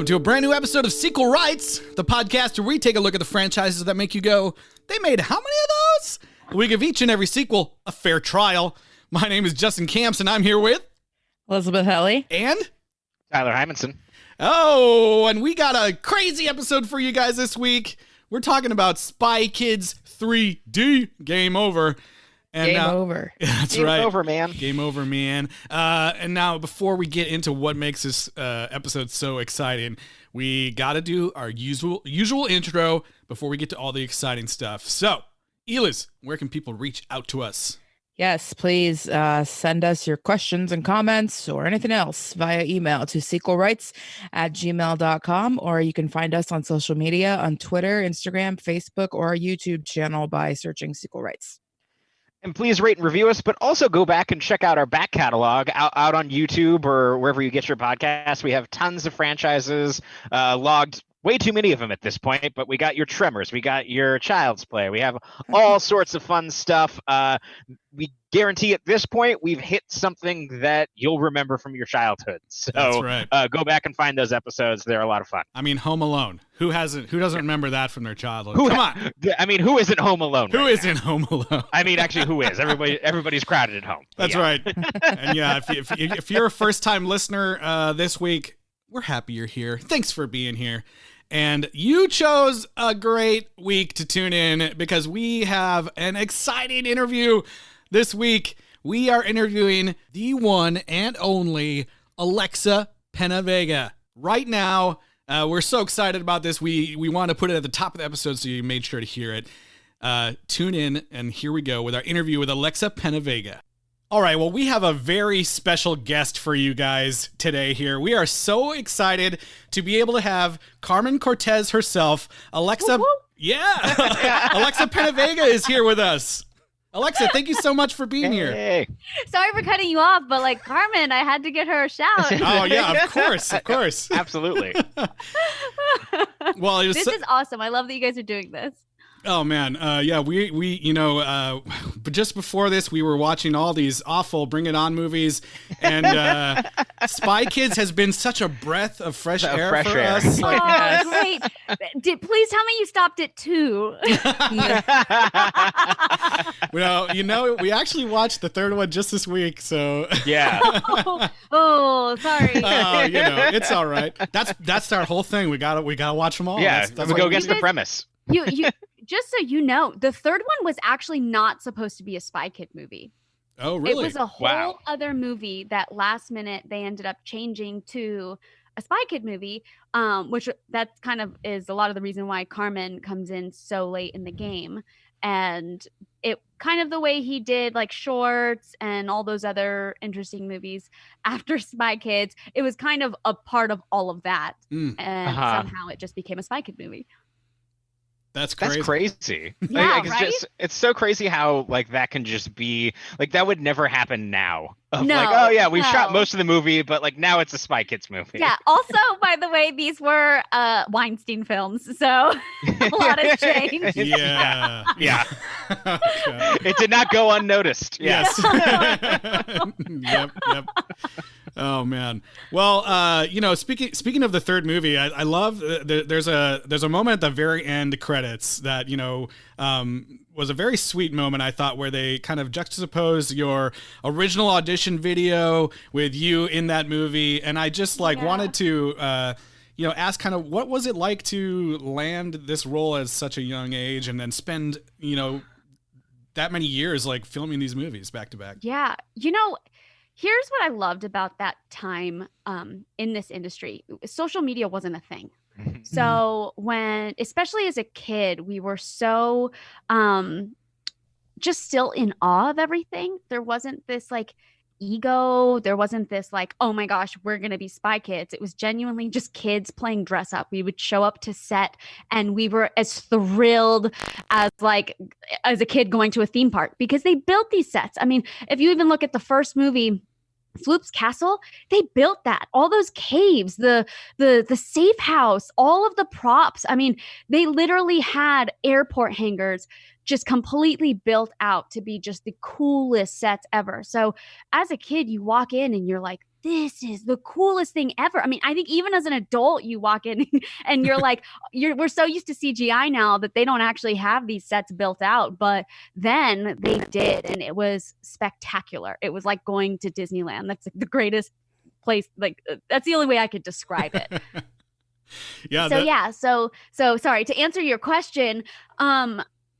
Welcome to a brand new episode of Sequel Rights, the podcast where we take a look at the franchises that make you go, they made how many of those? We give each and every sequel a fair trial. My name is Jordan Kamps, and I'm here with Elizabeth Helly and Tyler Hymanson. Oh, and we got a crazy episode for you guys this week. We're talking about Spy Kids 3D. Game over. And Game over. That's Game right. over, man. Game over, man. And now, before we get into what makes this episode so exciting, we got to do our usual intro before we get to all the exciting stuff. So, Eliz, where can people reach out to us? Yes, please send us your questions and comments or anything else via email to sequelrights@gmail.com, or you can find us on social media on Twitter, Instagram, Facebook, or our YouTube channel by searching Sequel Rights. And please rate and review us, but also go back and check out our back catalog out on YouTube or wherever you get your podcasts. We have tons of franchises logged. Way too many of them at this point, but we got your Tremors, we got your Child's Play, we have all sorts of fun stuff. We guarantee at this point we've hit something that you'll remember from your childhood. So That's right. Go back and find those episodes; they're a lot of fun. I mean, Home Alone. Who doesn't remember that from their childhood? Come on. I mean, who isn't Home Alone? Who isn't Home Alone? I mean, actually, who is? Everybody's crowded at home. That's right. And yeah, if you're a first-time listener this week, we're happy you're here. Thanks for being here. And you chose a great week to tune in because we have an exciting interview this week. We are interviewing the one and only Alexa PenaVega. Right now, we're so excited about this. We want to put it at the top of the episode, so you made sure to hear it. Tune in, and here we go with our interview with Alexa PenaVega. All right, well, we have a very special guest for you guys today here. We are so excited to be able to have Carmen Cortez herself, Alexa. Woo-woo. Yeah, Alexa PenaVega is here with us. Alexa, thank you so much for being here. Hey. Sorry for cutting you off, but like Carmen, I had to get her a shout. Oh, yeah, of course. Absolutely. Well, This is awesome. I love that you guys are doing this. Oh man, yeah, we but just before this, we were watching all these awful Bring It On movies, and Spy Kids has been such a breath of fresh air for us. Like, Oh, great. Please tell me you stopped at 2. well, we actually watched the third one just this week, so Yeah. Oh, sorry. it's all right. That's our whole thing. We gotta watch them all. Yeah. That's We what go we against do. the premise. You just so you know, the third one was actually not supposed to be a Spy Kid movie. Oh, really? It was a whole Wow. other movie that last minute they ended up changing to a Spy Kid movie, which that kind of is a lot of the reason why Carmen comes in so late in the game. And it kind of the way he did like Shorts and all those other interesting movies after Spy Kids, it was kind of a part of all of that. And somehow it just became a Spy Kid movie. That's crazy. That's crazy. Yeah, Like, it's so crazy how like that can just be like that would never happen now. Of No, like, oh yeah, we no. shot most of the movie, but like now it's a Spy Kids movie. Yeah. Also, by the way, these were Weinstein films, so a lot has changed. Yeah. Yeah. Okay. It did not go unnoticed. Yeah. Yes. Yep. Oh man. Well, speaking of the third movie, I love there's a moment at the very end credits that was a very sweet moment, I thought, where they kind of juxtaposed your original audition video with you in that movie, and I just wanted to ask kind of what was it like to land this role at such a young age and then spend that many years like filming these movies back to back. Yeah. Here's what I loved about that time in this industry. Social media wasn't a thing. So when, especially as a kid, we were so just still in awe of everything. There wasn't this like ego. There wasn't this like, oh my gosh, we're going to be Spy Kids. It was genuinely just kids playing dress up. We would show up to set and we were as thrilled as a kid going to a theme park because they built these sets. I mean, if you even look at the first movie, Floop's Castle, they built that. All those caves, the safe house, all of the props. I mean, they literally had airport hangars just completely built out to be just the coolest sets ever. So as a kid, you walk in and you're like, this is the coolest thing ever. I mean, I think even as an adult, you walk in and you're like, we're so used to CGI now that they don't actually have these sets built out. But then they did, and it was spectacular. It was like going to Disneyland. That's like the greatest place. Like, that's the only way I could describe it. Yeah. So sorry, to answer your question,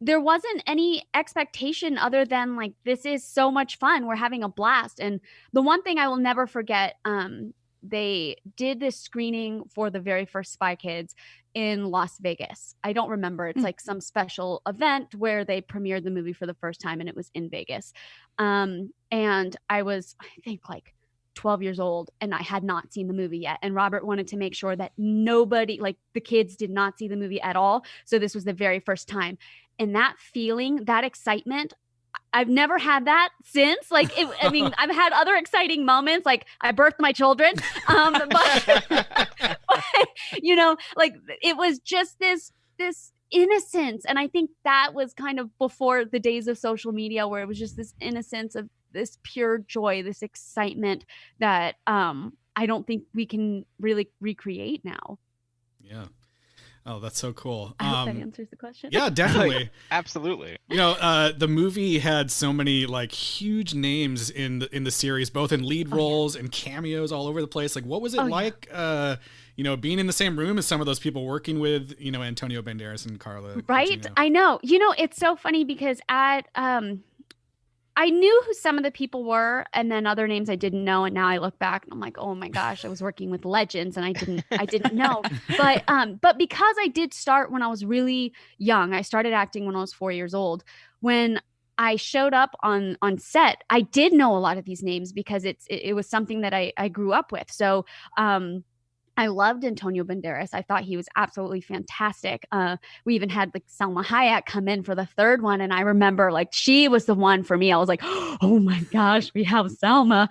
there wasn't any expectation other than like, this is so much fun. We're having a blast. And the one thing I will never forget, they did this screening for the very first Spy Kids in Las Vegas. I don't remember. It's like some special event where they premiered the movie for the first time, and it was in Vegas. And I was, I think, like 12 years old, and I had not seen the movie yet. And Robert wanted to make sure that nobody, like the kids, did not see the movie at all. So this was the very first time. And that feeling, that excitement, I've never had that since. Like, I mean, I've had other exciting moments, like I birthed my children. But, you know, like it was just this innocence. And I think that was kind of before the days of social media, where it was just this innocence of this pure joy, this excitement that I don't think we can really recreate now. Yeah. Oh, that's so cool. I hope that answers the question. Yeah, definitely. Absolutely. You know, the movie had so many like huge names in the series, both in lead roles and cameos all over the place. Like, what was it like, you know, being in the same room as some of those people, working with, you know, Antonio Banderas and Carla? Right. Gugino? I know. You know, it's so funny because I knew who some of the people were, and then other names I didn't know. And now I look back and I'm like, oh my gosh, I was working with legends and I didn't know. But because I did start when I was really young, I started acting when I was 4 years old. When I showed up on set, I did know a lot of these names because it was something that I grew up with. So, I loved Antonio Banderas. I thought he was absolutely fantastic. We even had like Salma Hayek come in for the third one. And I remember like she was the one for me. I was like, oh my gosh, we have Salma.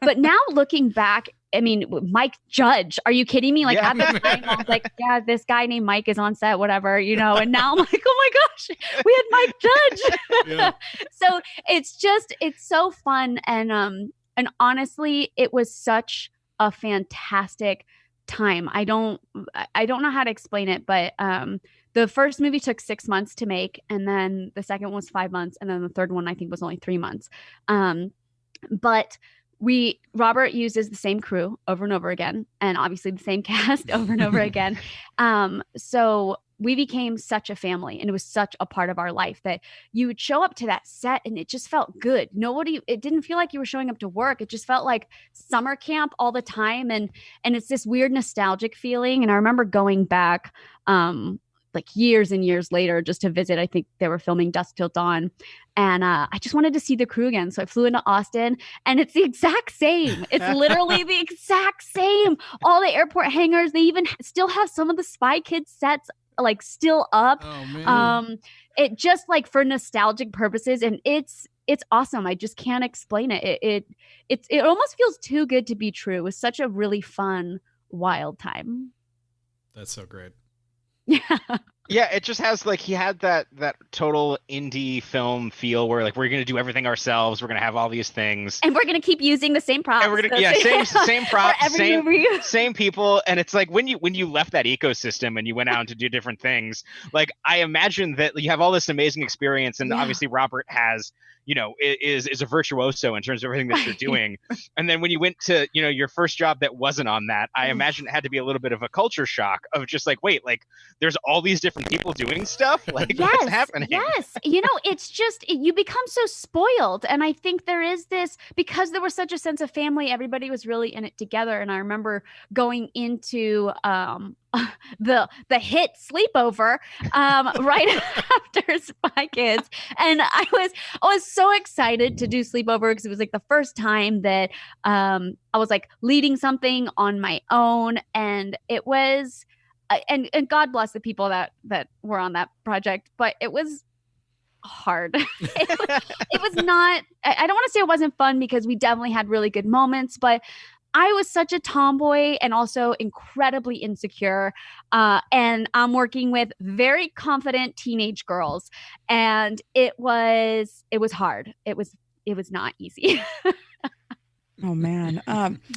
But now looking back, I mean, Mike Judge, are you kidding me? Like at the time, I was like, yeah, this guy named Mike is on set, whatever, you know, and now I'm like, oh my gosh, we had Mike Judge. So it's so fun. And honestly, it was such a fantastic time. I don't know how to explain it, but the first movie took 6 months to make, and then the second one was 5 months, and then the third one I think was only 3 months. But Robert uses the same crew over and over again, and obviously the same cast over and over again. So we became such a family, and it was such a part of our life that you would show up to that set and it just felt good. It didn't feel like you were showing up to work. It just felt like summer camp all the time. And it's this weird nostalgic feeling. And I remember going back, like years and years later just to visit. I think they were filming Dusk Till Dawn. And I just wanted to see the crew again. So I flew into Austin, and it's the exact same. It's literally the exact same. All the airport hangars, they even still have some of the Spy Kids sets like still up. Oh, man. It just like for nostalgic purposes, and it's awesome. I just can't explain it. It almost feels too good to be true. It was such a really fun, wild time. That's so great. Yeah. Yeah, it just has like, he had that total indie film feel where like we're gonna do everything ourselves. We're gonna have all these things, and we're gonna keep using the same props. And we're gonna, same props, same people. And it's like when you left that ecosystem and you went out to do different things, like I imagine that you have all this amazing experience, and obviously Robert has, you know, is a virtuoso in terms of everything that you're doing. And then when you went to, you know, your first job that wasn't on that, I imagine it had to be a little bit of a culture shock of just like, wait, like there's all these different people doing stuff. Like, what's happening? Yes. You know, it's just, you become so spoiled. And I think there is this, because there was such a sense of family, everybody was really in it together. And I remember going into, the hit Sleepover right after Spy Kids, and I was so excited to do Sleepover because it was like the first time that I was like leading something on my own, and it was and God bless the people that were on that project, but it was hard. It was not, I don't want to say it wasn't fun, because we definitely had really good moments, but I was such a tomboy and also incredibly insecure. And I'm working with very confident teenage girls, and it was hard. It was not easy. Oh man.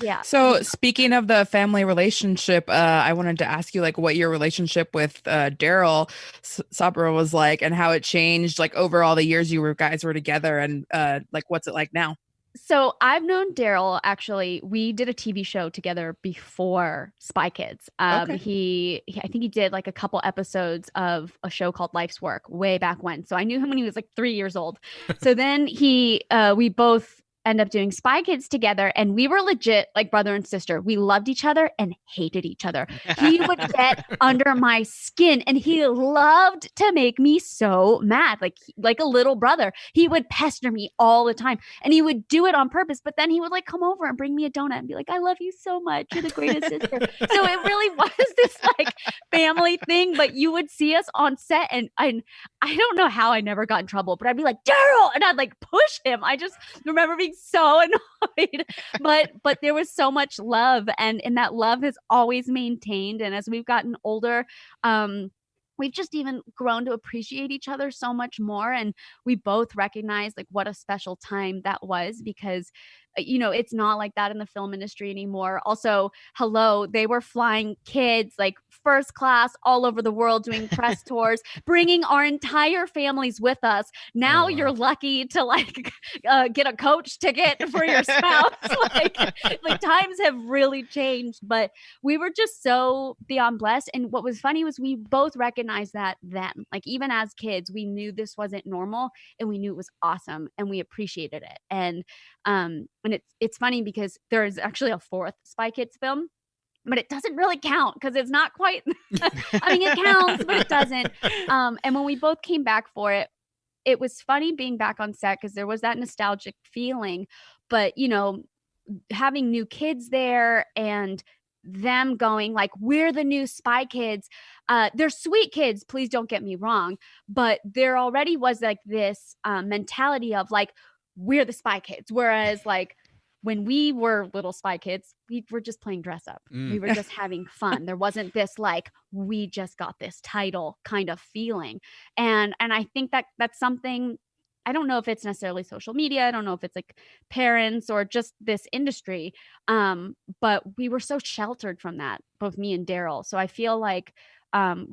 Yeah. So speaking of the family relationship, I wanted to ask you like what your relationship with Daryl Sabra was like and how it changed like over all the years guys were together and like what's it like now? So I've known Daryl actually. We did a TV show together before Spy Kids. Okay. I think he did like a couple episodes of a show called Life's Work way back when. So I knew him when he was like 3 years old. So then we both end up doing Spy Kids together, and we were legit like brother and sister. We loved each other and hated each other. He would get under my skin, and he loved to make me so mad, like a little brother. He would pester me all the time, and he would do it on purpose. But then he would like come over and bring me a donut and be like, "I love you so much. You're the greatest sister." So it really was this like family thing. But you would see us on set, and I don't know how I never got in trouble, but I'd be like, "Daryl," and I'd like push him. I just remember being so annoyed, but there was so much love, and that love has always maintained. And as we've gotten older, we've just even grown to appreciate each other so much more. And we both recognize like what a special time that was, because it's not like that in the film industry anymore. Also, hello, they were flying kids like first class all over the world doing press tours, bringing our entire families with us. Now you're lucky to like get a coach ticket for your spouse. like times have really changed, but we were just so beyond blessed. And what was funny was we both recognized that then, like even as kids, we knew this wasn't normal, and we knew it was awesome, and we appreciated it. And it's funny because there's actually a fourth Spy Kids film, but it doesn't really count because it's not quite I mean, it counts, but it doesn't. And when we both came back for it, it was funny being back on set because there was that nostalgic feeling, but having new kids there and them going like, we're the new Spy Kids. They're sweet kids, please don't get me wrong, but there already was like this mentality of like, we're the Spy Kids. Whereas like when we were little Spy Kids, we were just playing dress up. We were just having fun. There wasn't this like, we just got this title kind of feeling. And I think that that's something, I don't know if it's necessarily social media. I don't know if it's like parents or just this industry. But we were so sheltered from that, both me and Daryl. So I feel like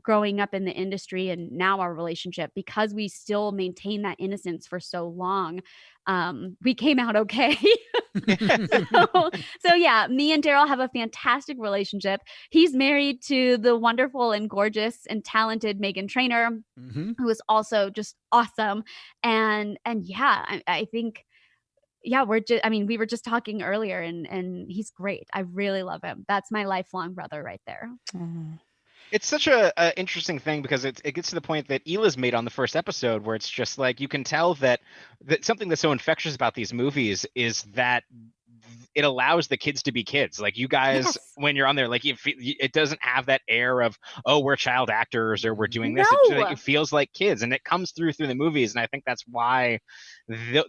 growing up in the industry and now our relationship, because we still maintain that innocence for so long, we came out okay. so yeah, me and Daryl have a fantastic relationship. He's married to the wonderful and gorgeous and talented Megan Trainor, who is also just awesome. And yeah, I think, yeah, we were just talking earlier, and he's great. I really love him. That's my lifelong brother right there. It's such a interesting thing because it gets to the point that Hila's made on the first episode, where it's just like you can tell that something that's so infectious about these movies is that it allows the kids to be kids. Like you guys, Yes. when you're on there, like it doesn't have that air of, oh, we're child actors or we're doing this. No. It feels like kids, and it comes through the movies. And I think that's why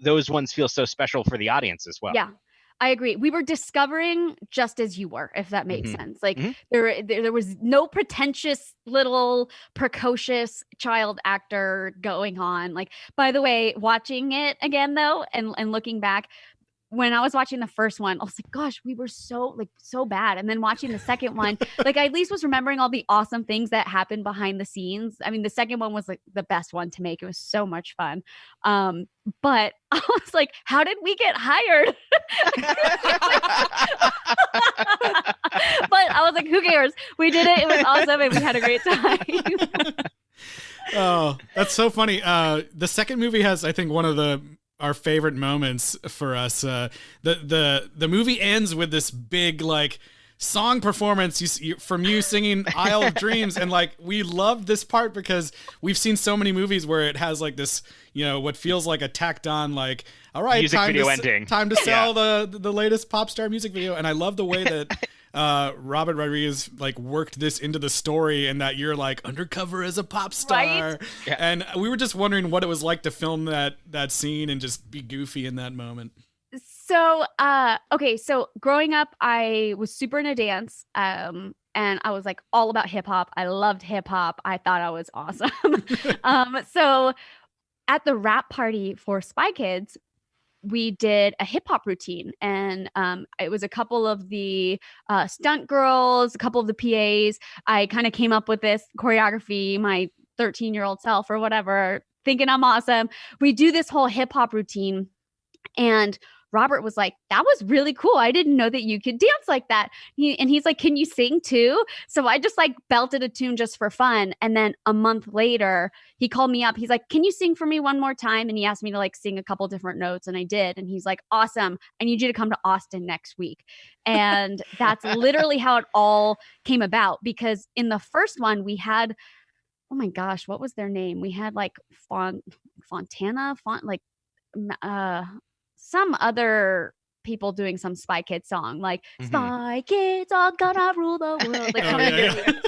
those ones feel so special for the audience as well. Yeah. I agree. We were discovering just as you were, if that makes sense. Like there was no pretentious little precocious child actor going on. Like, by the way, watching it again though, and looking back, when I was watching the first one, I was like, gosh, we were so bad. And then watching the second one, like I at least was remembering all the awesome things that happened behind the scenes. I mean, the second one was like the best one to make. It was so much fun. But I was like, how did we get hired? But I was like, who cares? We did it. It was awesome. And we had a great time. Oh, that's so funny. The second movie has, I think, one of our favorite moments for us. The movie ends with this big like song performance from you singing Isle of Dreams, and like we love this part because we've seen so many movies where it has like this, what feels like a tacked on like, all right, music video ending. Time to sell the latest pop star music video. And I love the way that Robert Rodriguez like worked this into the story, and that you're like undercover as a pop star. Right? Yeah. And we were just wondering what it was like to film that scene and just be goofy in that moment. So, so growing up, I was super into dance. And I was like all about hip hop. I loved hip hop. I thought I was awesome. So at the rap party for Spy Kids, we did a hip hop routine, and it was a couple of the stunt girls, a couple of the PAs. I kind of came up with this choreography, my 13-year-old self or whatever, thinking I'm awesome. We do this whole hip hop routine, and Robert was like, that was really cool. I didn't know that you could dance like that. He's like, can you sing too? So I just like belted a tune just for fun. And then a month later, he called me up. He's like, can you sing for me one more time? And he asked me to like sing a couple different notes. And I did. And he's like, awesome. I need you to come to Austin next week. And that's literally how it all came about. Because in the first one, we had, oh my gosh, what was their name? We had like some other people doing some Spy Kids song, like Spy Kids are gonna rule the world, like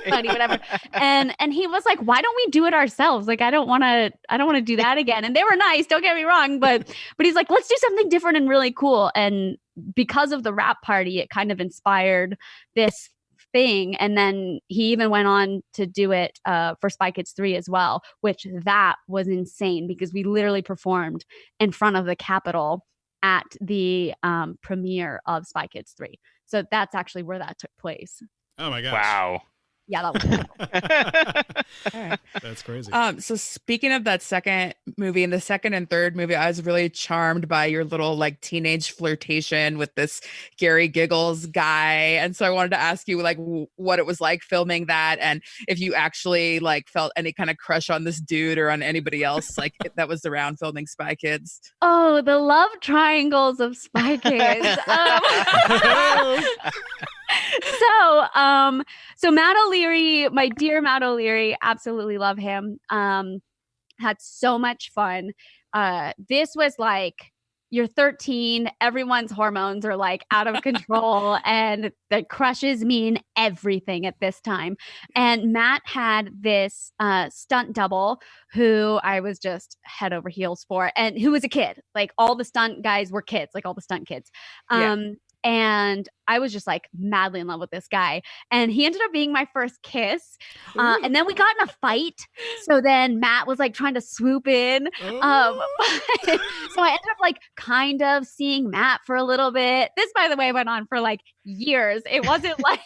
funny, whatever. And he was like, why don't we do it ourselves? Like, I don't want to do that again. And they were nice, don't get me wrong, but he's like, let's do something different and really cool. And because of the rap party, it kind of inspired this thing. And then he even went on to do it for Spy Kids 3 as well, which that was insane because we literally performed in front of the Capitol at the premiere of Spy Kids 3. So that's actually where that took place. Oh my gosh. Wow. Yeah, that was All right. That's crazy. So speaking of that second movie, in the second and third movie, I was really charmed by your little like teenage flirtation with this Gary Giggles guy. And so I wanted to ask you like what it was like filming that, and if you actually like felt any kind of crush on this dude or on anybody else like that was around filming Spy Kids. Oh, the love triangles of Spy Kids. So Matt O'Leary, my dear Matt O'Leary, absolutely love him. Had so much fun. This was like, you're 13, everyone's hormones are like out of control, and the crushes mean everything at this time. And Matt had this stunt double who I was just head over heels for, and who was a kid. Like all the stunt guys were kids, like all the stunt kids. And I was just like madly in love with this guy. And he ended up being my first kiss. And then we got in a fight. So then Matt was like trying to swoop in. So I ended up like kind of seeing Matt for a little bit. This, by the way, went on for like years. It wasn't like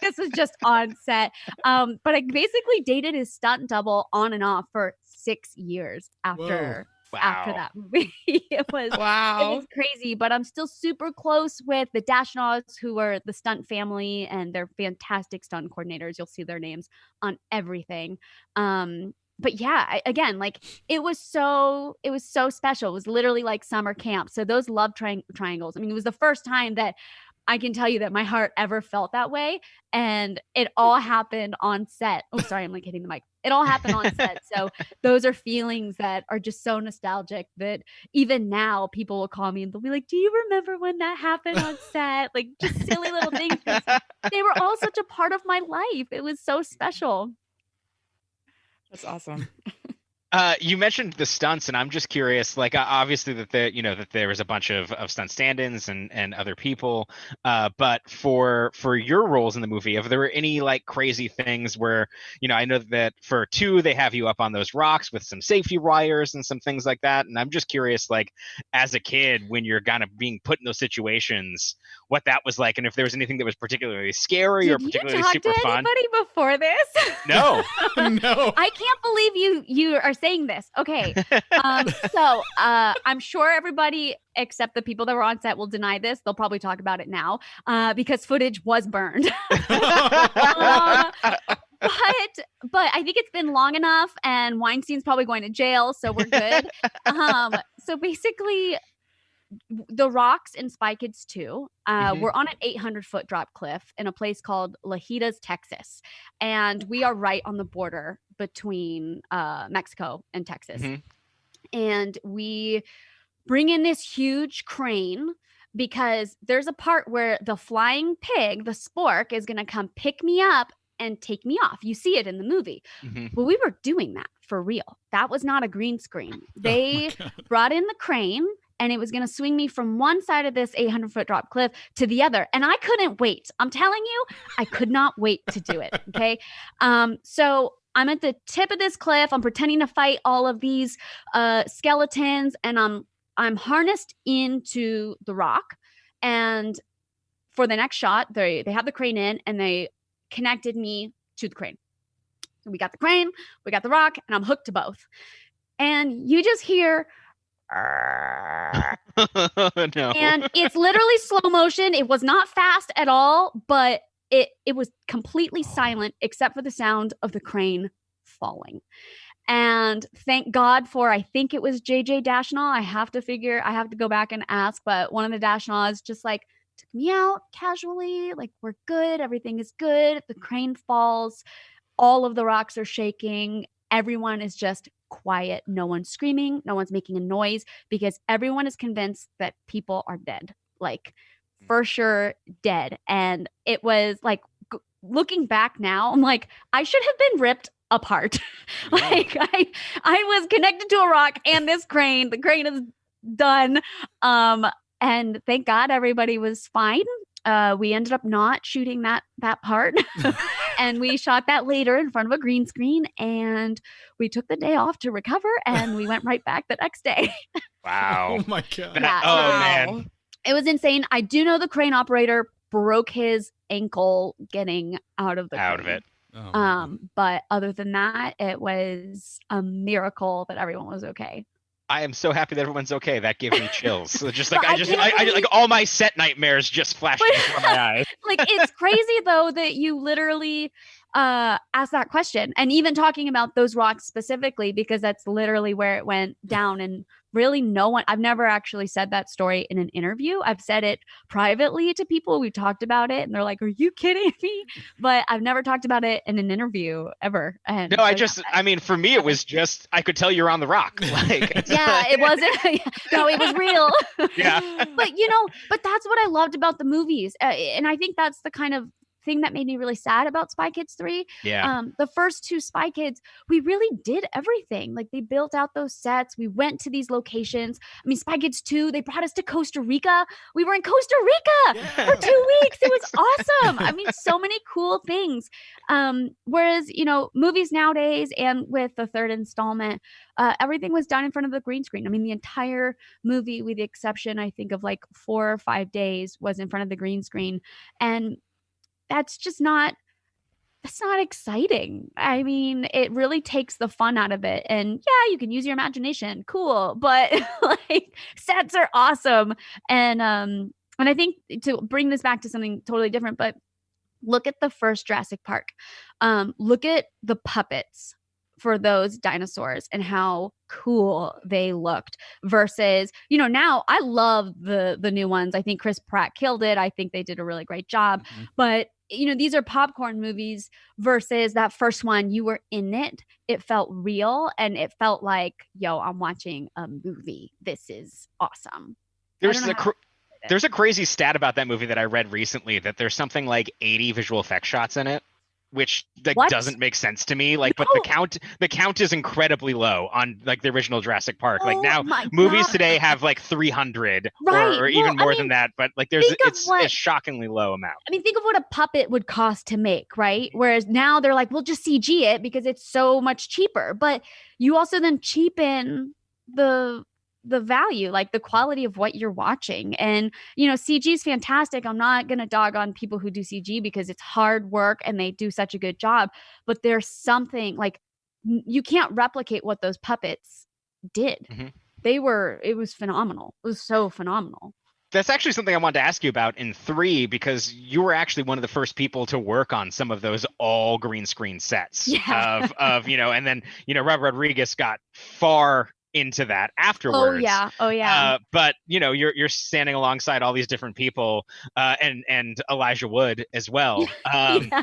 this was just on set. But I basically dated his stunt double on and off for 6 years after. Whoa. After that movie. It was crazy, but I'm still super close with the Dashnaughs, who are the stunt family, and they're fantastic stunt coordinators. You'll see their names on everything. But yeah, again, like it was so special. It was literally like summer camp. So those love triangles. I mean, it was the first time that I can tell you that my heart ever felt that way. And it all happened on set. Oh, sorry, I'm like hitting the mic. It all happened on set. So those are feelings that are just so nostalgic that even now people will call me and they'll be like, do you remember when that happened on set? Like just silly little things. They were all such a part of my life. It was so special. That's awesome. You mentioned the stunts, and I'm just curious, like obviously that there was a bunch of stunt stand-ins and other people, but for your roles in the movie, have there were any like crazy things where, I know that for 2 they have you up on those rocks with some safety wires and some things like that, and I'm just curious, like as a kid when you're kind of being put in those situations, what that was like, and if there was anything that was particularly scary or particularly super fun. Did you talk to anybody before this? No. No. I can't believe you are saying this. Okay. So I'm sure everybody except the people that were on set will deny this. They'll probably talk about it now because footage was burned. But I think it's been long enough, and Weinstein's probably going to jail, so we're good. So basically, the rocks in Spy Kids 2 we're on an 800-foot drop cliff in a place called Lajitas, Texas, and we are right on the border between Mexico and Texas. And we bring in this huge crane because there's a part where the flying pig, the spork, is going to come pick me up and take me off. You see it in the movie. Well, we were doing that for real. That was not a green screen. They brought in the crane, and it was going to swing me from one side of this 800-foot drop cliff to the other. And I couldn't wait. I'm telling you, I could not wait to do it. Okay. So I'm at the tip of this cliff. I'm pretending to fight all of these skeletons, and I'm harnessed into the rock, and for the next shot, they have the crane in, and they connected me to the crane. So we got the crane, we got the rock, and I'm hooked to both. And you just hear, No. and it's literally slow motion. It was not fast at all, but it was completely silent except for the sound of the crane falling. And thank God for, I think it was JJ Dashnaw. I have to go back and ask, but one of the Dashnaws just like took me out casually, like, we're good, everything is good. The crane falls, all of the rocks are shaking, everyone is just quiet, no one's screaming, no one's making a noise, because everyone is convinced that people are dead, like for sure dead. And it was like, looking back now, I'm like, I should have been ripped apart. Like I was connected to a rock and this crane, the crane is done. And thank God everybody was fine. We ended up not shooting that part. And we shot that later in front of a green screen, and we took the day off to recover, and we went right back the next day. Wow. Oh my God. Man. It was insane. I do know the crane operator broke his ankle getting out of it. Oh, But other than that, it was a miracle that everyone was okay. I am so happy that everyone's okay. That gave me chills. So just like But I like all my set nightmares just flashed before my eyes. Like, it's crazy though that you literally asked that question, and even talking about those rocks specifically, because that's literally where it went down. And really, I've never actually said that story in an interview. I've said it privately to people. We've talked about it and they're like, are you kidding me? But I've never talked about it in an interview ever. And No, I mean, for me, it was just, I could tell you're on the rock. Like, yeah, it wasn't. No, it was real. Yeah. But that's what I loved about the movies. And I think that's the kind of thing that made me really sad about Spy Kids 3. Yeah. The first two Spy Kids, we really did everything. Like, they built out those sets. We went to these locations. I mean, Spy Kids 2, they brought us to Costa Rica. We were in Costa Rica for 2 weeks. It was awesome. I mean, so many cool things. Whereas, movies nowadays, and with the third installment, everything was done in front of the green screen. I mean, the entire movie, with the exception, I think, of like 4 or 5 days, was in front of the green screen. And that's not exciting. I mean, it really takes the fun out of it. And yeah, you can use your imagination. Cool. But like, sets are awesome. And I think, to bring this back to something totally different, but look at the first Jurassic Park. Look at the puppets for those dinosaurs and how cool they looked versus, now I love the new ones. I think Chris Pratt killed it. I think they did a really great job. Mm-hmm. But these are popcorn movies versus that first one. You were in it. It felt real, and it felt like, yo, I'm watching a movie. This is awesome. There's a crazy stat about that movie that I read recently, that there's something like 80 visual effects shots in it, which doesn't make sense to me. Like, but the count is incredibly low on like the original Jurassic Park. Like, now movies today have like 300 or even more than that. But like, it's a shockingly low amount. I mean, think of what a puppet would cost to make, right? Whereas now they're like, we'll just CG it because it's so much cheaper. But you also then cheapen the value, like the quality of what you're watching. And CG is fantastic. I'm not gonna dog on people who do CG because it's hard work and they do such a good job, but there's something like, you can't replicate what those puppets did. Mm-hmm. It was phenomenal. It was so phenomenal. That's actually something I wanted to ask you about in 3, because you were actually one of the first people to work on some of those all green screen sets of and then Robert Rodriguez got far into that afterwards. Oh yeah. But you're standing alongside all these different people, and Elijah Wood as well. Yeah.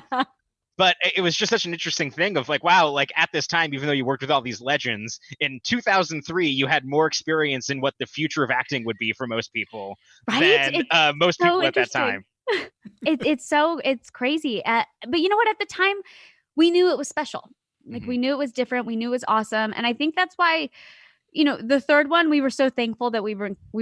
But it was just such an interesting thing of like, wow, like at this time, even though you worked with all these legends, in 2003, you had more experience in what the future of acting would be for most people than most people at that time. It's crazy. But you know what? At the time, we knew it was special. Like, Mm-hmm. we knew it was different. We knew it was awesome. And I think that's why, the third one, we were so thankful that we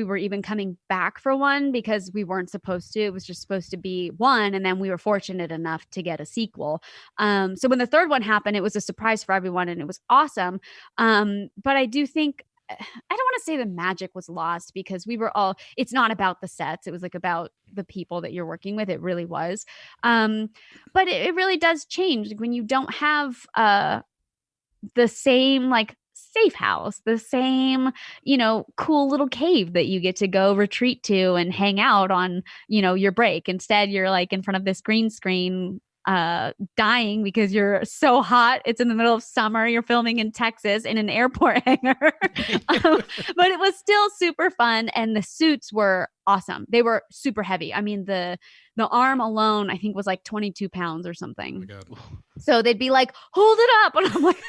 were even coming back for one, because we weren't supposed to. It was just supposed to be one, and then we were fortunate enough to get a sequel. So when the third one happened, it was a surprise for everyone, and it was awesome. But I do think don't want to say the magic was lost, because we were all, it's not about the sets. It was like about the people that you're working with. It really was. But it really does change, like, when you don't have the same like safe house, the same, cool little cave that you get to go retreat to and hang out on, your break. Instead, you're like in front of this green screen, dying because you're so hot. It's in the middle of summer. You're filming in Texas in an airport hangar. But it was still super fun. And the suits were awesome. They were super heavy. I mean, the arm alone, I think, was like 22 pounds or something. Oh my God. So they'd be like, hold it up. And I'm like,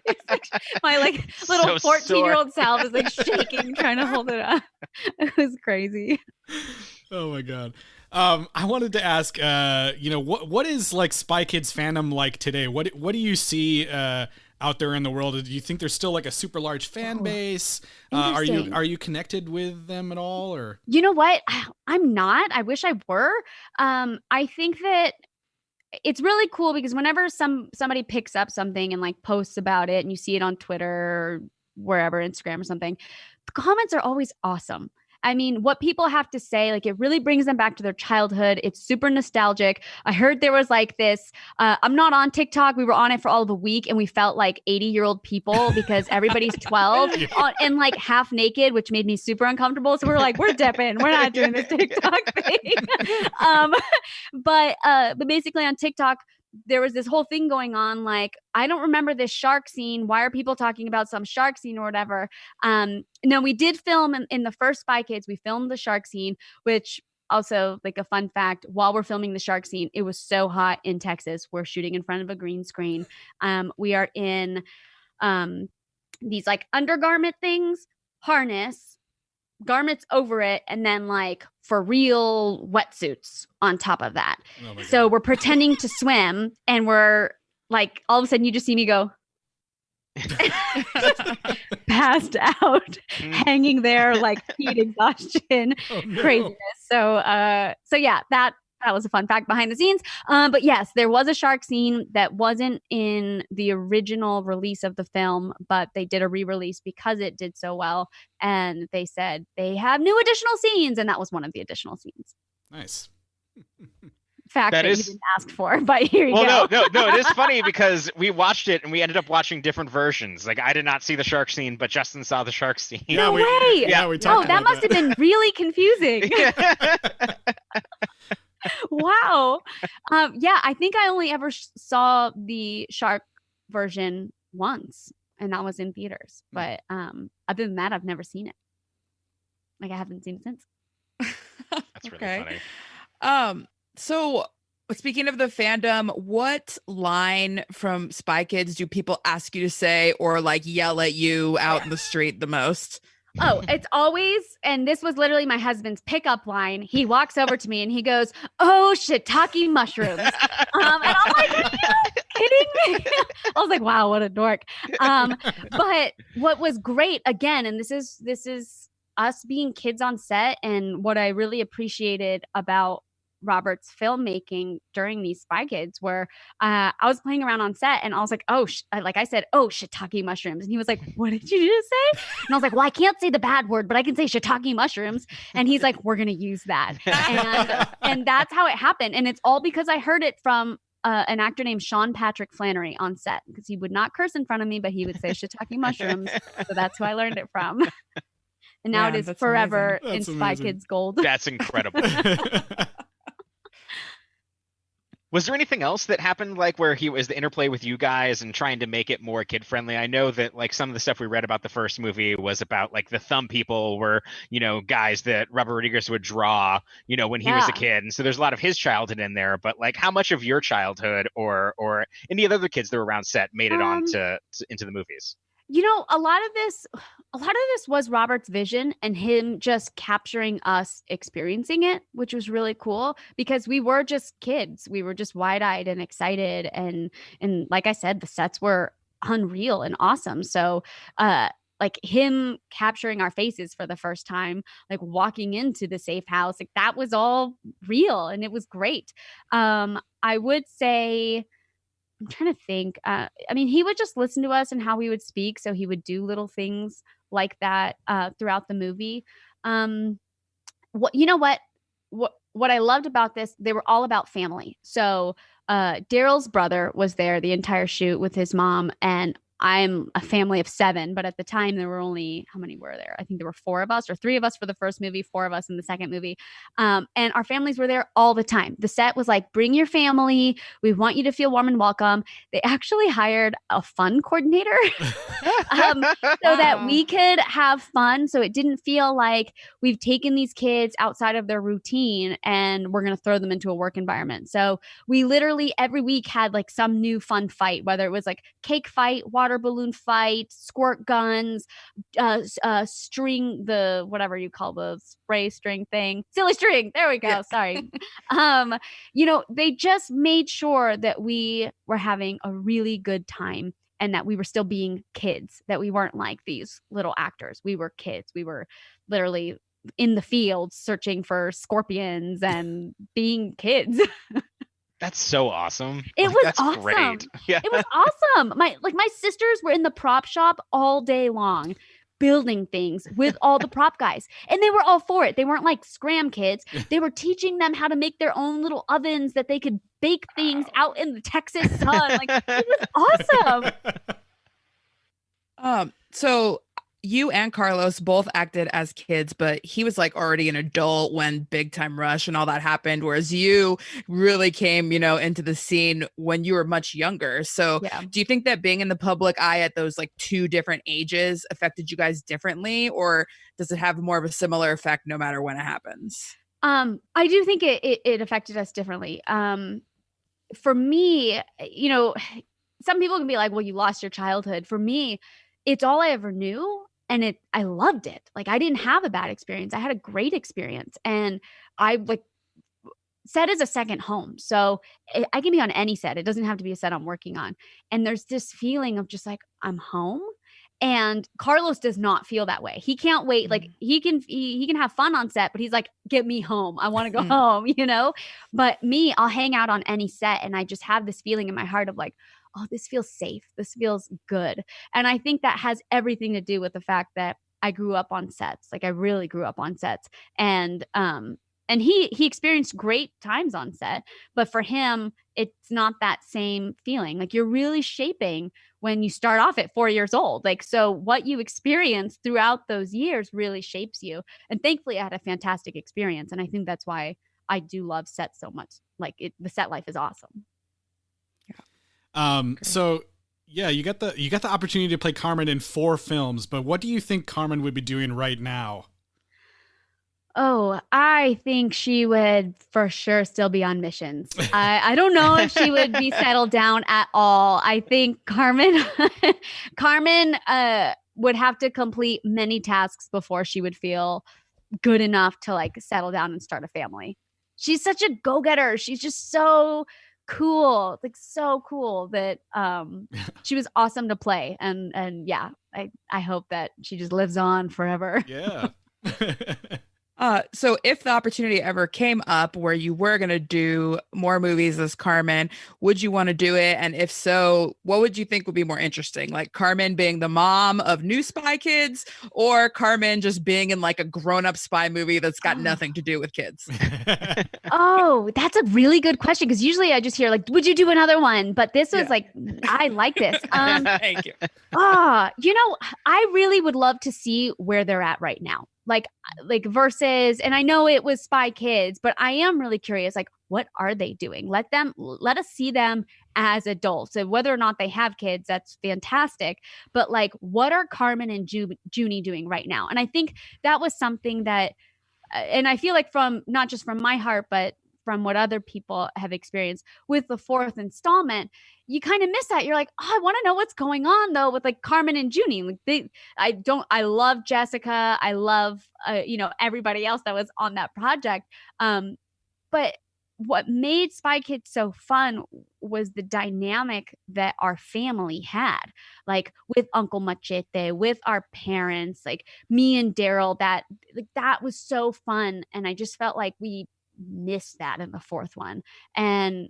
it's like my like little 14-year-old self is like shaking, trying to hold it up. It was crazy. Oh my God. I wanted to ask, what is like Spy Kids fandom like today? What do you see out there in the world? Do you think there's still like a super large fan base? Are you connected with them at all, or? You know what? I'm not. I wish I were. I think that it's really cool because whenever somebody picks up something and like posts about it and you see it on Twitter or wherever, Instagram or something, the comments are always awesome. I mean, what people have to say, like, it really brings them back to their childhood. It's super nostalgic. I heard there was like this, I'm not on TikTok. We were on it for all of a week and we felt like 80-year-old people because everybody's 12 and like half naked, which made me super uncomfortable. So we were like, we're dipping. We're not doing this TikTok thing. But basically on TikTok, there was this whole thing going on. Like, I don't remember this shark scene. Why are people talking about some shark scene or whatever? No, we did film in the first Spy Kids. We filmed the shark scene, which also, like, a fun fact, while we're filming the shark scene, it was so hot in Texas. We're shooting in front of a green screen. We are in these like undergarment things, harness, garments over it, and then like for real wetsuits on top of that. Oh so we're pretending to swim and we're like, all of a sudden you just see me go passed out, hanging there like heat exhaustion, craziness. So yeah, that was a fun fact behind the scenes. But yes, there was a shark scene that wasn't in the original release of the film, but they did a re-release because it did so well. And they said they have new additional scenes, and that was one of the additional scenes. Nice. Fact that you didn't ask for, but here you go. No, it is funny because we watched it and we ended up watching different versions. Like, I did not see the shark scene, but Justin saw the shark scene. No way! Yeah, we talked about that must have been really confusing. Wow. Yeah, I think I only ever saw the shark version once, and that was in theaters. But other than that, I've never seen it. Like, I haven't seen it since. That's really funny. So speaking of the fandom, what line from Spy Kids do people ask you to say or like yell at you out in the street the most? Oh, it's always, and this was literally my husband's pickup line. He walks over to me and he goes, "Oh, shiitake mushrooms." And I'm like, "Are you kidding me?" I was like, wow, what a dork. But what was great, again, and this is us being kids on set, and what I really appreciated about Robert's filmmaking during these Spy Kids, where I was playing around on set and I was like, like I said, shiitake mushrooms. And he was like, "What did you just say?" And I was like, "Well, I can't say the bad word, but I can say shiitake mushrooms." And he's like, "We're going to use that." And that's how it happened. And it's all because I heard it from an actor named Sean Patrick Flannery on set, because he would not curse in front of me, but he would say shiitake mushrooms. So that's who I learned it from. And now it is forever in Spy Kids Gold. That's incredible. Was there anything else that happened, like where he was the interplay with you guys and trying to make it more kid friendly? I know that like some of the stuff we read about the first movie was about like the thumb people were, guys that Robert Rodriguez would draw, when he was a kid. And so there's a lot of his childhood in there, but like how much of your childhood or any of the other kids that were around set made it on into the movies? A lot of this was Robert's vision and him just capturing us experiencing it, which was really cool because we were just kids. We were just wide-eyed and excited. And like I said, the sets were unreal and awesome. So, like him capturing our faces for the first time, like walking into the safe house, like that was all real and it was great. I would say I'm trying to think. I mean, he would just listen to us and how we would speak. So he would do little things like that throughout the movie. What you know what I loved about this, they were all about family. So Daryl's brother was there the entire shoot with his mom, and I'm a family of 7, but at the time there were only, how many were there? I think there were 4 of us, or 3 of us for the first movie, 4 of us in the second movie. And our families were there all the time. The set was like, bring your family. We want you to feel warm and welcome. They actually hired a fun coordinator so that we could have fun. So it didn't feel like we've taken these kids outside of their routine and we're going to throw them into a work environment. So we literally every week had like some new fun fight, whether it was like cake fight, water balloon fight, squirt guns, string, the whatever you call the spray string thing, silly string. There we go. Yeah. Sorry. They just made sure that we were having a really good time and that we were still being kids, that we weren't like these little actors. We were kids. We were literally in the field searching for scorpions and being kids. That's so awesome. It was that's awesome. Great. Yeah. It was awesome. My sisters were in the prop shop all day long building things with all the prop guys. And they were all for it. They weren't like scram kids. They were teaching them how to make their own little ovens that they could bake things out in the Texas sun. Like, it was awesome. So you and Carlos both acted as kids, but he was like already an adult when Big Time Rush and all that happened, whereas you really came, into the scene when you were much younger. So do you think that being in the public eye at those like 2 different ages affected you guys differently, or does it have more of a similar effect no matter when it happens? I do think it affected us differently. For me, some people can be like, well, you lost your childhood. For me, it's all I ever knew. And I loved it. Like, I didn't have a bad experience. I had a great experience. And I set is a second home. So I can be on any set. It doesn't have to be a set I'm working on. And there's this feeling of just like, I'm home. And Carlos does not feel that way. He can't wait. Like, he can have fun on set, but he's like, get me home. I want to go home, But me, I'll hang out on any set. And I just have this feeling in my heart of like, oh, this feels safe. This feels good. And I think that has everything to do with the fact that I grew up on sets. Like, I really grew up on sets. And he experienced great times on set, but for him, it's not that same feeling. Like, you're really shaping when you start off at 4 years old. Like, so what you experience throughout those years really shapes you. And thankfully I had a fantastic experience. And I think that's why I do love sets so much. Like, the set life is awesome. So yeah, you got the opportunity to play Carmen in 4 films, but what do you think Carmen would be doing right now? Oh, I think she would for sure still be on missions. I don't know if she would be settled down at all. I think Carmen would have to complete many tasks before she would feel good enough to like settle down and start a family. She's such a go-getter. She's just so cool, like so cool that she was awesome to play. And yeah, I hope that she just lives on forever. Yeah. So if the opportunity ever came up where you were going to do more movies as Carmen, would you want to do it? And if so, what would you think would be more interesting? Like Carmen being the mom of new Spy Kids, or Carmen just being in like a grown-up spy movie that's got nothing to do with kids? Oh, that's a really good question. Because usually I just hear like, would you do another one? But this was like, I like this. Thank you. I really would love to see where they're at right now. Like versus, and I know it was Spy Kids, but I am really curious, like, what are they doing? Let us see them as adults. And whether or not they have kids, that's fantastic. But like, what are Carmen and Junie doing right now? And I think that was something that, and I feel like from, not just from my heart, but from what other people have experienced with the 4th installment, you kind of miss that. You're like, oh, I want to know what's going on though with like Carmen and Junie. Like I love Jessica. I love, everybody else that was on that project. But what made Spy Kids so fun was the dynamic that our family had, like with Uncle Machete, with our parents, like me and Daryl, that was so fun. And I just felt like we missed that in the 4th one. And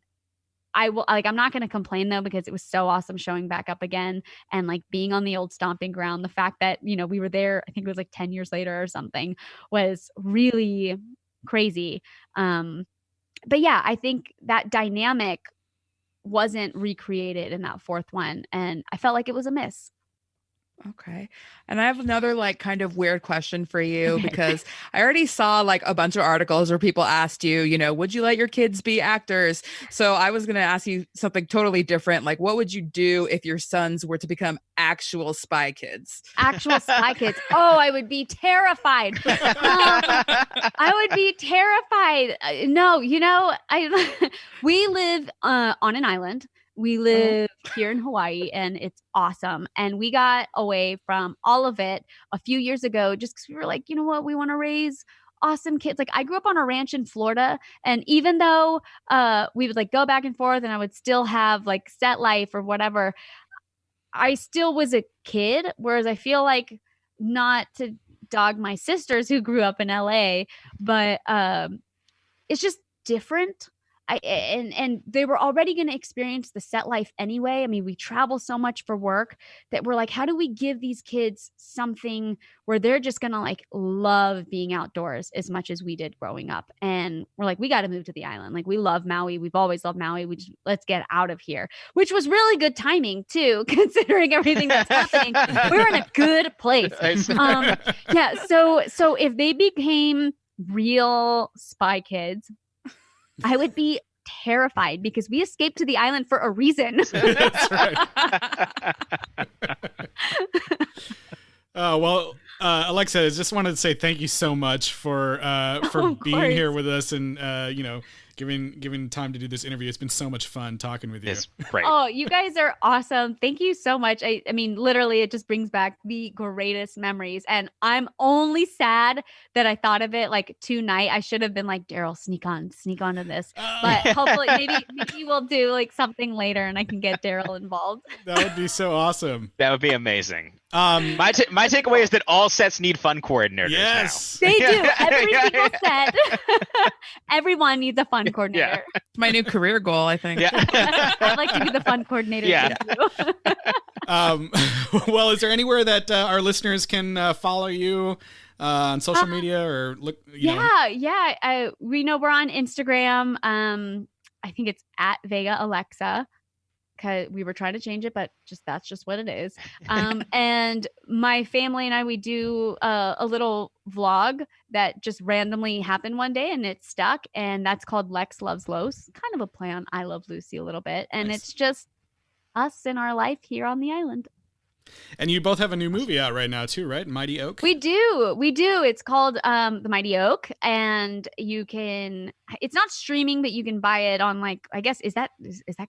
I'm not going to complain though, because it was so awesome showing back up again and like being on the old stomping ground. The fact that, you know, we were there, I think it was like 10 years later or something, was really crazy. But yeah, I think that dynamic wasn't recreated in that fourth one, and I felt like it was a miss. Okay. And I have another like kind of weird question for you, Okay. because I already saw like a bunch of articles where people asked you, you know, would you let your kids be actors? So I was going to ask you something totally different. Like, what would you do if your sons were to become actual Spy Kids? Actual Spy Kids. Oh, I would be terrified. I would be terrified. No, you know, we live on an island. We live here in Hawaii, and it's awesome. And we got away from all of it a few years ago just because we were like, you know what? We want to raise awesome kids. Like, I grew up on a ranch in Florida, and even though we would like go back and forth and I would still have like set life or whatever, I still was a kid. Whereas I feel like, not to dog my sisters who grew up in LA, but it's just different. And they were already going to experience the set life anyway. I mean, we travel so much for work that we're like, how do we give these kids something where they're just going to like love being outdoors as much as we did growing up? And we're like, we got to move to the island. Like, we love Maui. We've always loved Maui. Let's get out of here, which was really good timing too, considering everything that's happening. We're in a good place. Yeah. So if they became real Spy Kids, I would be terrified, because we escaped to the island for a reason. That's right. Well, Alexa, I just wanted to say thank you so much for being here with us, and you know, giving time to do this interview. It's been so much fun talking with you. It's great. Oh, you guys are awesome. Thank you so much. I mean, literally, it just brings back the greatest memories. And I'm only sad that I thought of it like tonight. I should have been like, Daryl, sneak onto this. But hopefully maybe we'll do like something later and I can get Daryl involved. That would be so awesome. That would be amazing. My takeaway is that all sets need fun coordinators. Yes. Now. They do. Every single set. Everyone needs a fun coordinator. Yeah. It's my new career goal, I think. Yeah. I'd like to be the fun coordinator. Yeah. Too. Well, is there anywhere that our listeners can follow you on social media or look? Yeah. We know we're on Instagram. I think it's at Vega Alexa, because we were trying to change it, but that's just what it is. And my family and I, we do a little vlog that just randomly happened one day and it stuck. And that's called Lex Loves Los, kind of a play on I Love Lucy a little bit. And Nice. It's just us and our life here on the island. And you both have a new movie out right now too, right? Mighty Oak. We do. It's called The Mighty Oak, and it's not streaming, but you can buy it on, like, I guess, is that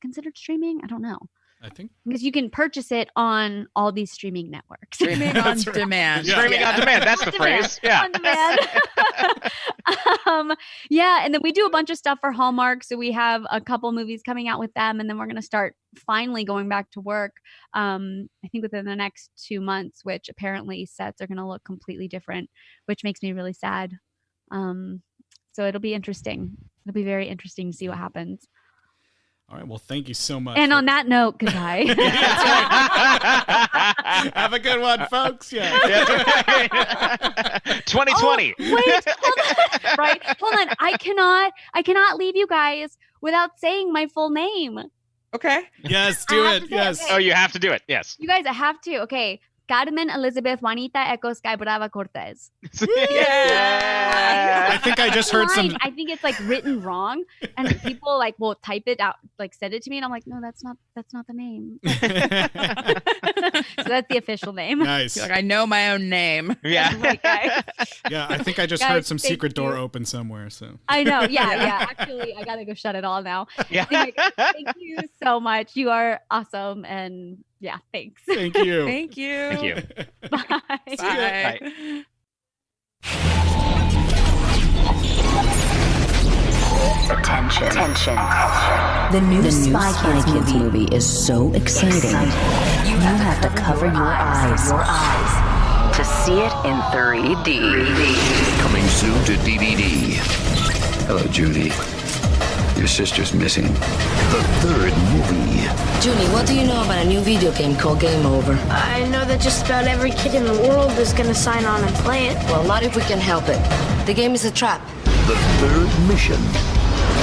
considered streaming? I don't know. I think. Because you can purchase it on all these streaming networks. Streaming on That's right. demand. Yeah. Streaming on demand. That's the phrase. Yeah. On demand. Yeah, and then we do a bunch of stuff for Hallmark. So we have a couple movies coming out with them, and then we're going to start finally going back to work. I think within the next 2 months, which apparently sets are going to look completely different, which makes me really sad. So it'll be interesting. It'll be very interesting to see what happens. All right. Well, thank you so much. And on that note, goodbye. Have a good one, folks. Yeah. 2020. Oh, wait, hold on. Right? Hold on. I cannot leave you guys without saying my full name. Okay. Yes, do I have it. to say, Yes. okay. Oh, you have to do it. Yes. You guys, I have to. Okay. Carmen Elizabeth Juanita Echo Sky Brava Cortez. I think I just heard some. I think it's like written wrong, and people like will type it out, like send it to me, and I'm like, no, that's not the name. So that's the official name. Nice. You're like, I know my own name. Yeah. Right, guys. Yeah, I think I just Guys, heard some thank secret door you. open somewhere. So. I know. Yeah. Actually, I gotta go shut it all now. Yeah. Anyway, thank you so much. You are awesome, and yeah, thanks. Thank you. Thank you. Thank you. Bye. Bye. Attention. The new Spy Kids movie is so exciting. You have to cover your eyes to see it in 3D. Coming soon to DVD. Hello, Judy. Your sister's missing. The third movie. Junie, what do you know about a new video game called Game Over? I know that just about every kid in the world is gonna sign on and play it. Well, not if we can help it. The game is a trap. The third mission.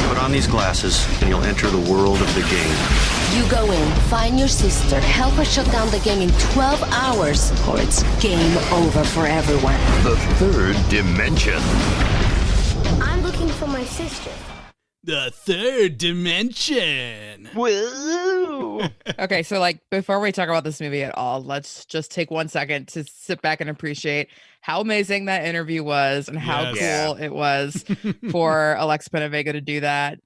Put on these glasses, and you'll enter the world of the game. You go in, find your sister, help her shut down the game in 12 hours, or it's game over for everyone. The third dimension. I'm looking for my sister. The third dimension. Woo! Okay, so like before we talk about this movie at all, let's just take 1 second to sit back and appreciate how amazing that interview was and how Yes. cool it was for Alexa PenaVega to do that.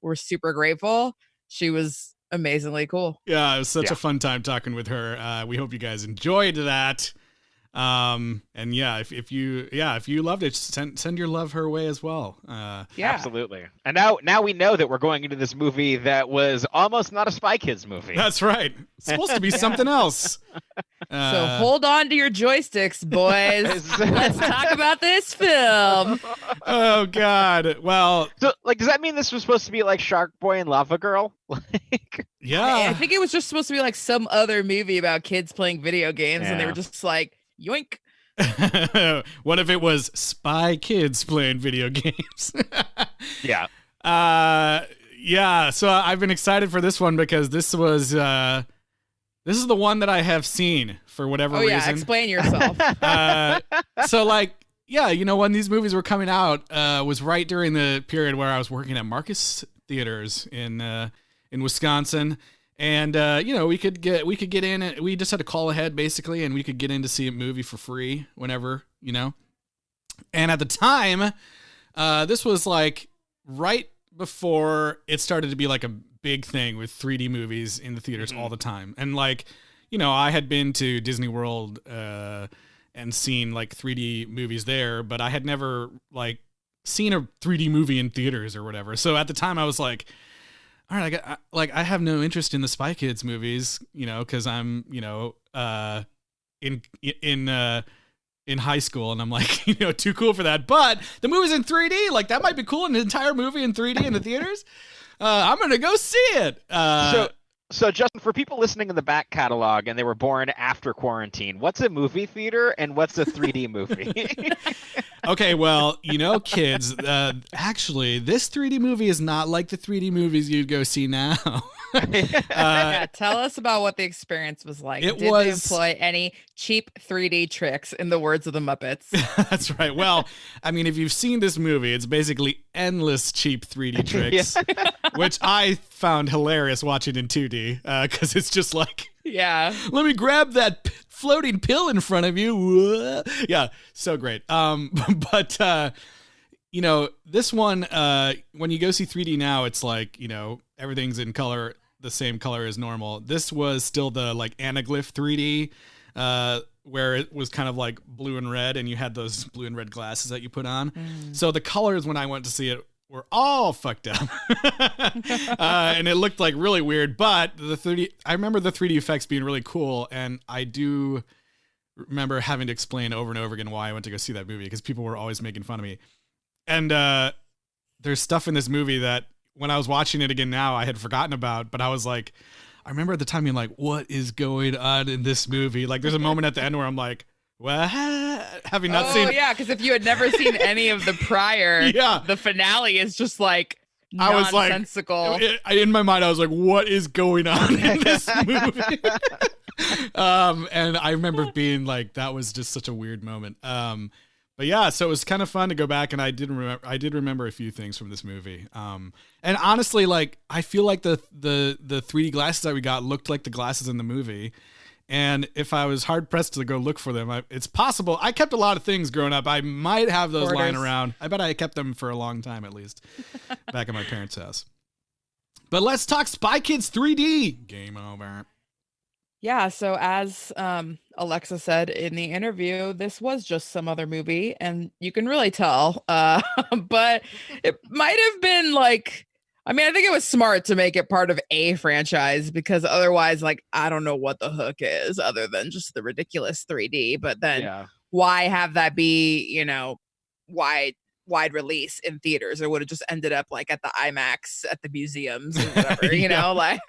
We're super grateful. She was amazingly cool. Yeah, it was such Yeah. a fun time talking with her. We hope you guys enjoyed that. And yeah, if you loved it, send your love her way as well. Yeah. Absolutely. And now we know that we're going into this movie that was almost not a Spy Kids movie. That's right. It's supposed to be something else. So hold on to your joysticks, boys. Let's talk about this film. Oh God. Well, So, like, does that mean this was supposed to be like Shark Boy and Lava Girl? Like, yeah. I think it was just supposed to be like some other movie about kids playing video games, and they Yeah. were just like, yoink. What if it was Spy Kids playing video games? yeah. Yeah. So I've been excited for this one because this is the one that I have seen for whatever Oh reason. yeah, explain yourself. So like, yeah, when these movies were coming out, was right during the period where I was working at Marcus Theaters in Wisconsin. And we could get in. We just had to call ahead basically, and we could get in to see a movie for free whenever, And at the time, this was like right before it started to be like a big thing with 3D movies in the theaters all the time. And like, I had been to Disney World and seen like 3D movies there, but I had never like seen a 3D movie in theaters or whatever. So at the time, I was like, all right, I have no interest in the Spy Kids movies, because I'm, in high school, and I'm like, too cool for that. But the movie's in 3D, like that might be cool. An entire movie in 3D in the theaters. I'm gonna go see it. So Justin, for people listening in the back catalog and they were born after quarantine, what's a movie theater and what's a 3D movie? Okay, well, kids, actually, this 3D movie is not like the 3D movies you'd go see now. Yeah, tell us about what the experience was like. It Did was- they employ any cheap 3D tricks, in the words of the Muppets? That's right. Well, I mean, if you've seen this movie, it's basically endless cheap 3D tricks, which I found hilarious watching in 2D, because it's just like, Yeah. let me grab that floating pill in front of you. Yeah, so great. But this one, when you go see 3D now, it's like, everything's in color, the same color as normal. This was still the like anaglyph 3D, where it was kind of like blue and red, and you had those blue and red glasses that you put on. So the colors when I went to see it were all fucked up. And it looked like really weird, but I remember the 3D effects being really cool, and I do remember having to explain over and over again why I went to go see that movie, because people were always making fun of me. And there's stuff in this movie that when I was watching it again now, I had forgotten about, but I was like, I remember at the time being like, what is going on in this movie? Like, there's a moment at the end where I'm like, what? Having not seen. Oh yeah, because if you had never seen any of the prior, Yeah. the finale is just like I was like, nonsensical. in my mind, I was like, what is going on in this movie? And I remember being like, that was just such a weird moment. But yeah, so it was kind of fun to go back, and I did remember a few things from this movie. And honestly, like, I feel like the 3D glasses that we got looked like the glasses in the movie. And if I was hard pressed to go look for them, it's possible. I kept a lot of things growing up. I might have those lying around. I bet I kept them for a long time, at least, back at my parents' house. But let's talk Spy Kids 3D. Game over. Yeah, so as Alexa said in the interview, this was just some other movie, and you can really tell. But it might have been like, I mean, I think it was smart to make it part of a franchise, because otherwise, like, I don't know what the hook is other than just the ridiculous 3D. But then why have that be, why wide release in theaters. It would have just ended up like at the IMAX at the museums or whatever, you know, like.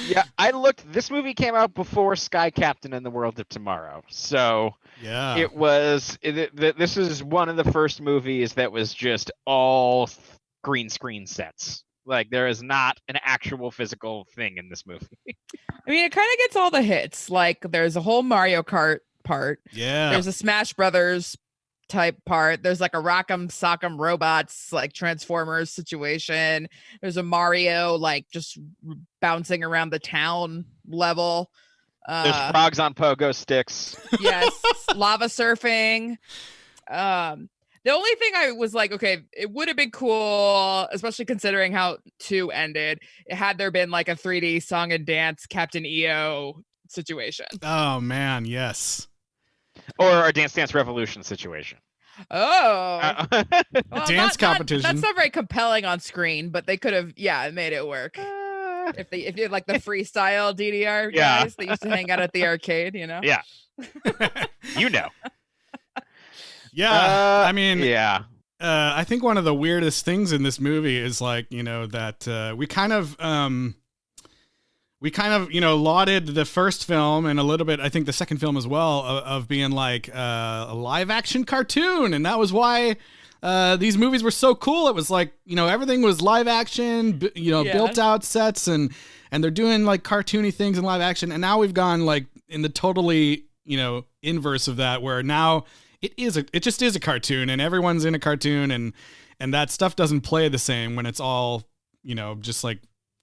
Yeah, I looked. This movie came out before Sky Captain and the World of Tomorrow, so Yeah. it was. This is one of the first movies that was just all green screen sets. Like there is not an actual physical thing in this movie. I mean, it kind of gets all the hits. Like there's a whole Mario Kart part. Yeah. There's a Smash Brothers type part. There's like a Rock'em Sock'em Robots like Transformers situation. There's a Mario like just bouncing around the town level. There's frogs on pogo sticks. Yes, lava surfing. The only thing I was like, okay, it would have been cool, especially considering how 2 ended. Had there been like a 3D song and dance Captain EO situation. Oh man, yes. Or a Dance Dance Revolution situation. Oh, well, dance competition. That's not very compelling on screen, but they could have, made it work. If you had like the freestyle DDR guys that used to hang out at the arcade, you know? Yeah. You know. Yeah. I mean, yeah. I think one of the weirdest things in this movie is like, you know, that we kind of, you know, lauded the first film and a little bit, I think the second film as well, of being like a live action cartoon. And that was why these movies were so cool. It was like, you know, everything was live action, you know, built out sets and they're doing like cartoony things in live action. And now we've gone like in the totally, you know, inverse of that, where now it just is a cartoon and everyone's in a cartoon and that stuff doesn't play the same when it's all, you know, just like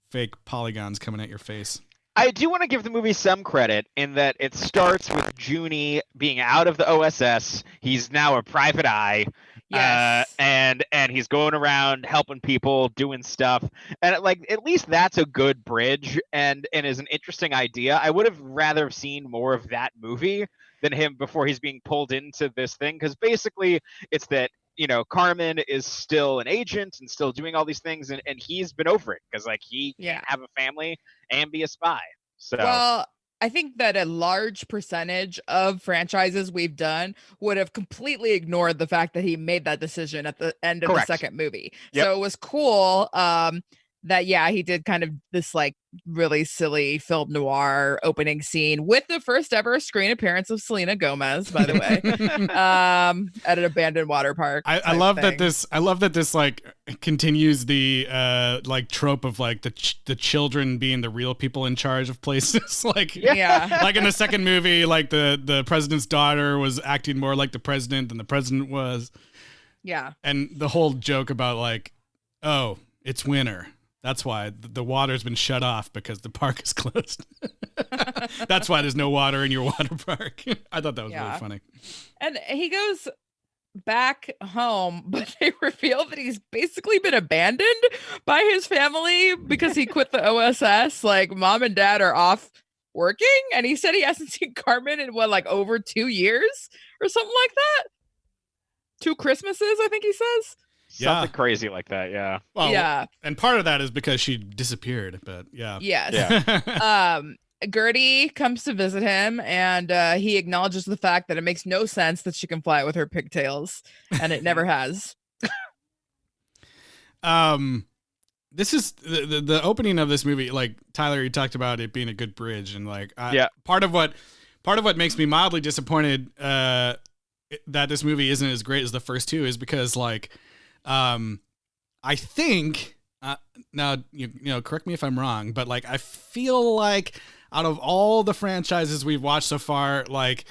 fake polygons coming at your face. I do want to give the movie some credit in that it starts with Junie being out of the OSS. He's now a private eye. Yes. And he's going around helping people, doing stuff. And like at least that's a good bridge and is an interesting idea. I would have rather seen more of that movie than him before he's being pulled into this thing, because basically it's that, you know, Carmen is still an agent and still doing all these things, and he's been over it because like he can't have a family and be a spy. So well, I think that a large percentage of franchises we've done would have completely ignored the fact that he made that decision at the end of the second movie. Yep. So it was cool that he did kind of this like really silly film noir opening scene with the first ever screen appearance of Selena Gomez, by the way, at an abandoned water park. I love that this like continues the like trope of like the children being the real people in charge of places. Like like in the second movie, like the president's daughter was acting more like the president than the president was. Yeah. And the whole joke about like, oh, it's winter. That's why the water's been shut off because the park is closed. That's why there's no water in your water park. I thought that was really funny. And he goes back home, but they reveal that he's basically been abandoned by his family because he quit the OSS. Like mom and dad are off working, and he said he hasn't seen Carmen in like over 2 years or something like that. 2 Christmases, I think he says. Something crazy like that, yeah. Well, and part of that is because she disappeared, but yeah. Yes. Yeah. Gertie comes to visit him, and he acknowledges the fact that it makes no sense that she can fly with her pigtails, and it never has. This is the opening of this movie. Like Tyler, you talked about it being a good bridge, and like part of what makes me mildly disappointed that this movie isn't as great as the first 2 is because like. I think now you know, correct me if I'm wrong, but like I feel like out of all the franchises we've watched so far, like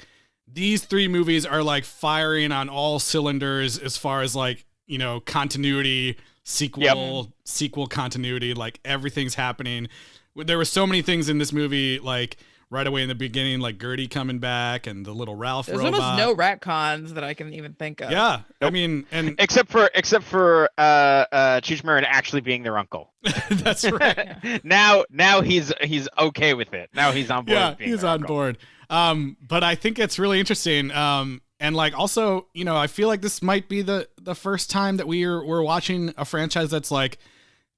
these 3 movies are like firing on all cylinders as far as like, you know, continuity, sequel continuity, like everything's happening. There were so many things in this movie, like right away in the beginning, like Gertie coming back and the little Ralph There's robot. almost no retcons that I can even think of. Yeah, I mean, and except for Cheech Marin actually being their uncle. That's right. Now he's okay with it. Now he's on board. Yeah, he's on board. But I think it's really interesting. And like also, you know, I feel like this might be the first time that we're watching a franchise that's like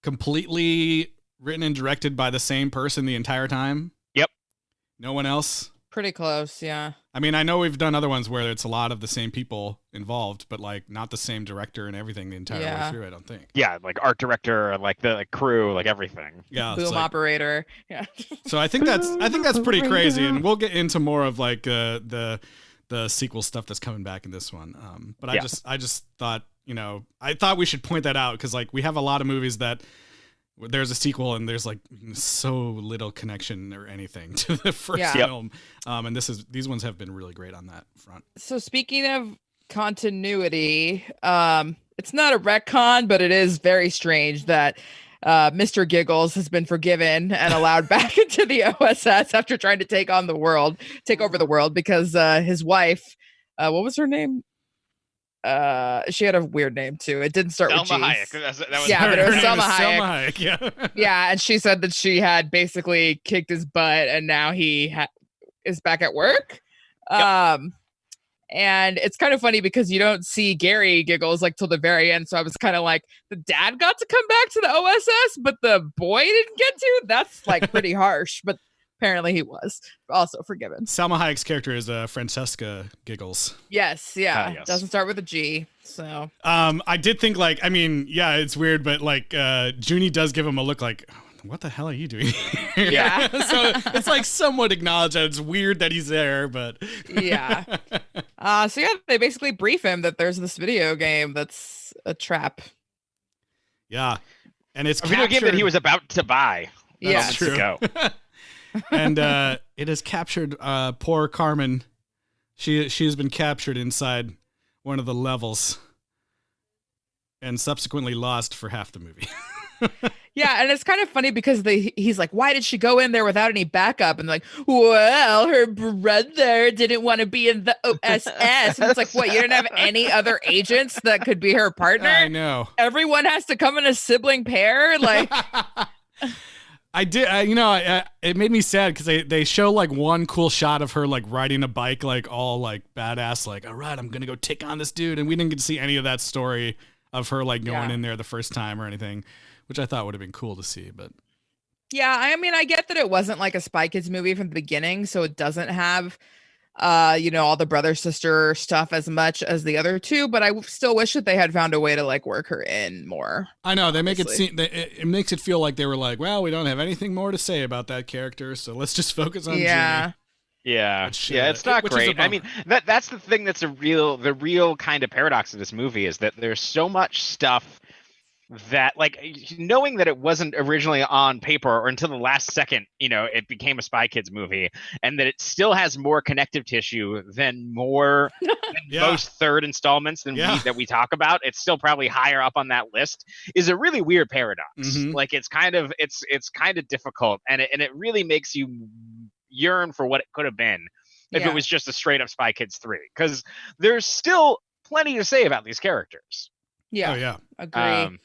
completely written and directed by the same person the entire time. Yep. No one else. Pretty close, yeah. I mean, I know we've done other ones where it's a lot of the same people involved, but like not the same director and everything the entire way through, I don't think. Yeah, like art director, like the crew, like everything. Yeah, Boom operator. Yeah. So I think that's pretty crazy, and we'll get into more of like the sequel stuff that's coming back in this one. But I just thought, I thought we should point that out because like we have a lot of movies that there's a sequel and there's like so little connection or anything to the first film. And these ones have been really great on that front. So speaking of continuity, it's not a retcon, but it is very strange that Mr. Giggles has been forgiven and allowed back into the OSS after trying to take over the world because his wife, what was her name? She had a weird name too. It didn't start with G. Hayek. That was but it was Selma Hayek. Yeah. Yeah, and she said that she had basically kicked his butt, and now he is back at work. Yep. And it's kind of funny because you don't see Gary Giggles like till the very end. So I was kind of like, the dad got to come back to the OSS, but the boy didn't get to. That's like pretty harsh, but apparently he was also forgiven. Salma Hayek's character is Francesca Giggles. Yes, yeah. Yes. Doesn't start with a G. So I did think like, I mean, yeah, it's weird, but like Junie does give him a look like, what the hell are you doing here? Yeah. So it's like somewhat acknowledged that it's weird that he's there, but yeah. So yeah, they basically brief him that there's this video game that's a trap. Yeah. And it's a video game that he was about to buy. Yeah. True. Ago. And it has captured poor Carmen. She has been captured inside one of the levels and subsequently lost for half the movie. Yeah, and it's kind of funny because he's like, why did she go in there without any backup? And like, well, her brother didn't want to be in the OSS. And it's like, what, you didn't have any other agents that could be her partner? I know. Everyone has to come in a sibling pair? Like... I did, it made me sad because they show like one cool shot of her like riding a bike, like all like badass, like, all right, I'm going to go take on this dude. And we didn't get to see any of that story of her like going in there the first time or anything, which I thought would have been cool to see. But yeah, I mean, I get that it wasn't like a Spy Kids movie from the beginning, so it doesn't have, all the brother sister stuff as much as the other two, but I still wish that they had found a way to like work her in more. I know they make it seem it makes it feel like they were like, well, we don't have anything more to say about that character, so let's just focus on Junie. Yeah, it's not great. I mean, that's the thing that's the real kind of paradox of this movie is that there's so much stuff that, like, knowing that it wasn't originally on paper or until the last second, it became a Spy Kids movie, and that it still has more connective tissue than most third installments that we talk about. It's still probably higher up on that list. Is a really weird paradox. Mm-hmm. Like it's kind of difficult, and it really makes you yearn for what it could have been if it was just a straight up Spy Kids 3, because there's still plenty to say about these characters. Yeah. Oh, yeah. Agree.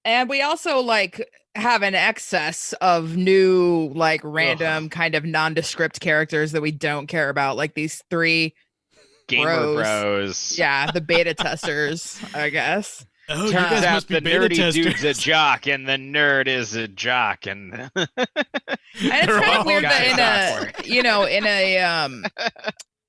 And we also like have an excess of new, like random kind of nondescript characters that we don't care about. Like these three gamer bros. Yeah. The beta testers, I guess. Oh, you guys must be the beta nerdy testers. dude's a jock and the nerd is a jock, and it's kind of weird that in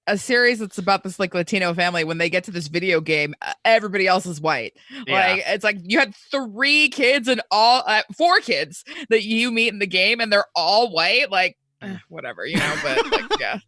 a series that's about this like Latino family, when they get to this video game, everybody else is white. Like it's like you had 3 kids and all 4 kids that you meet in the game, and they're all white. Like whatever, But like, yeah,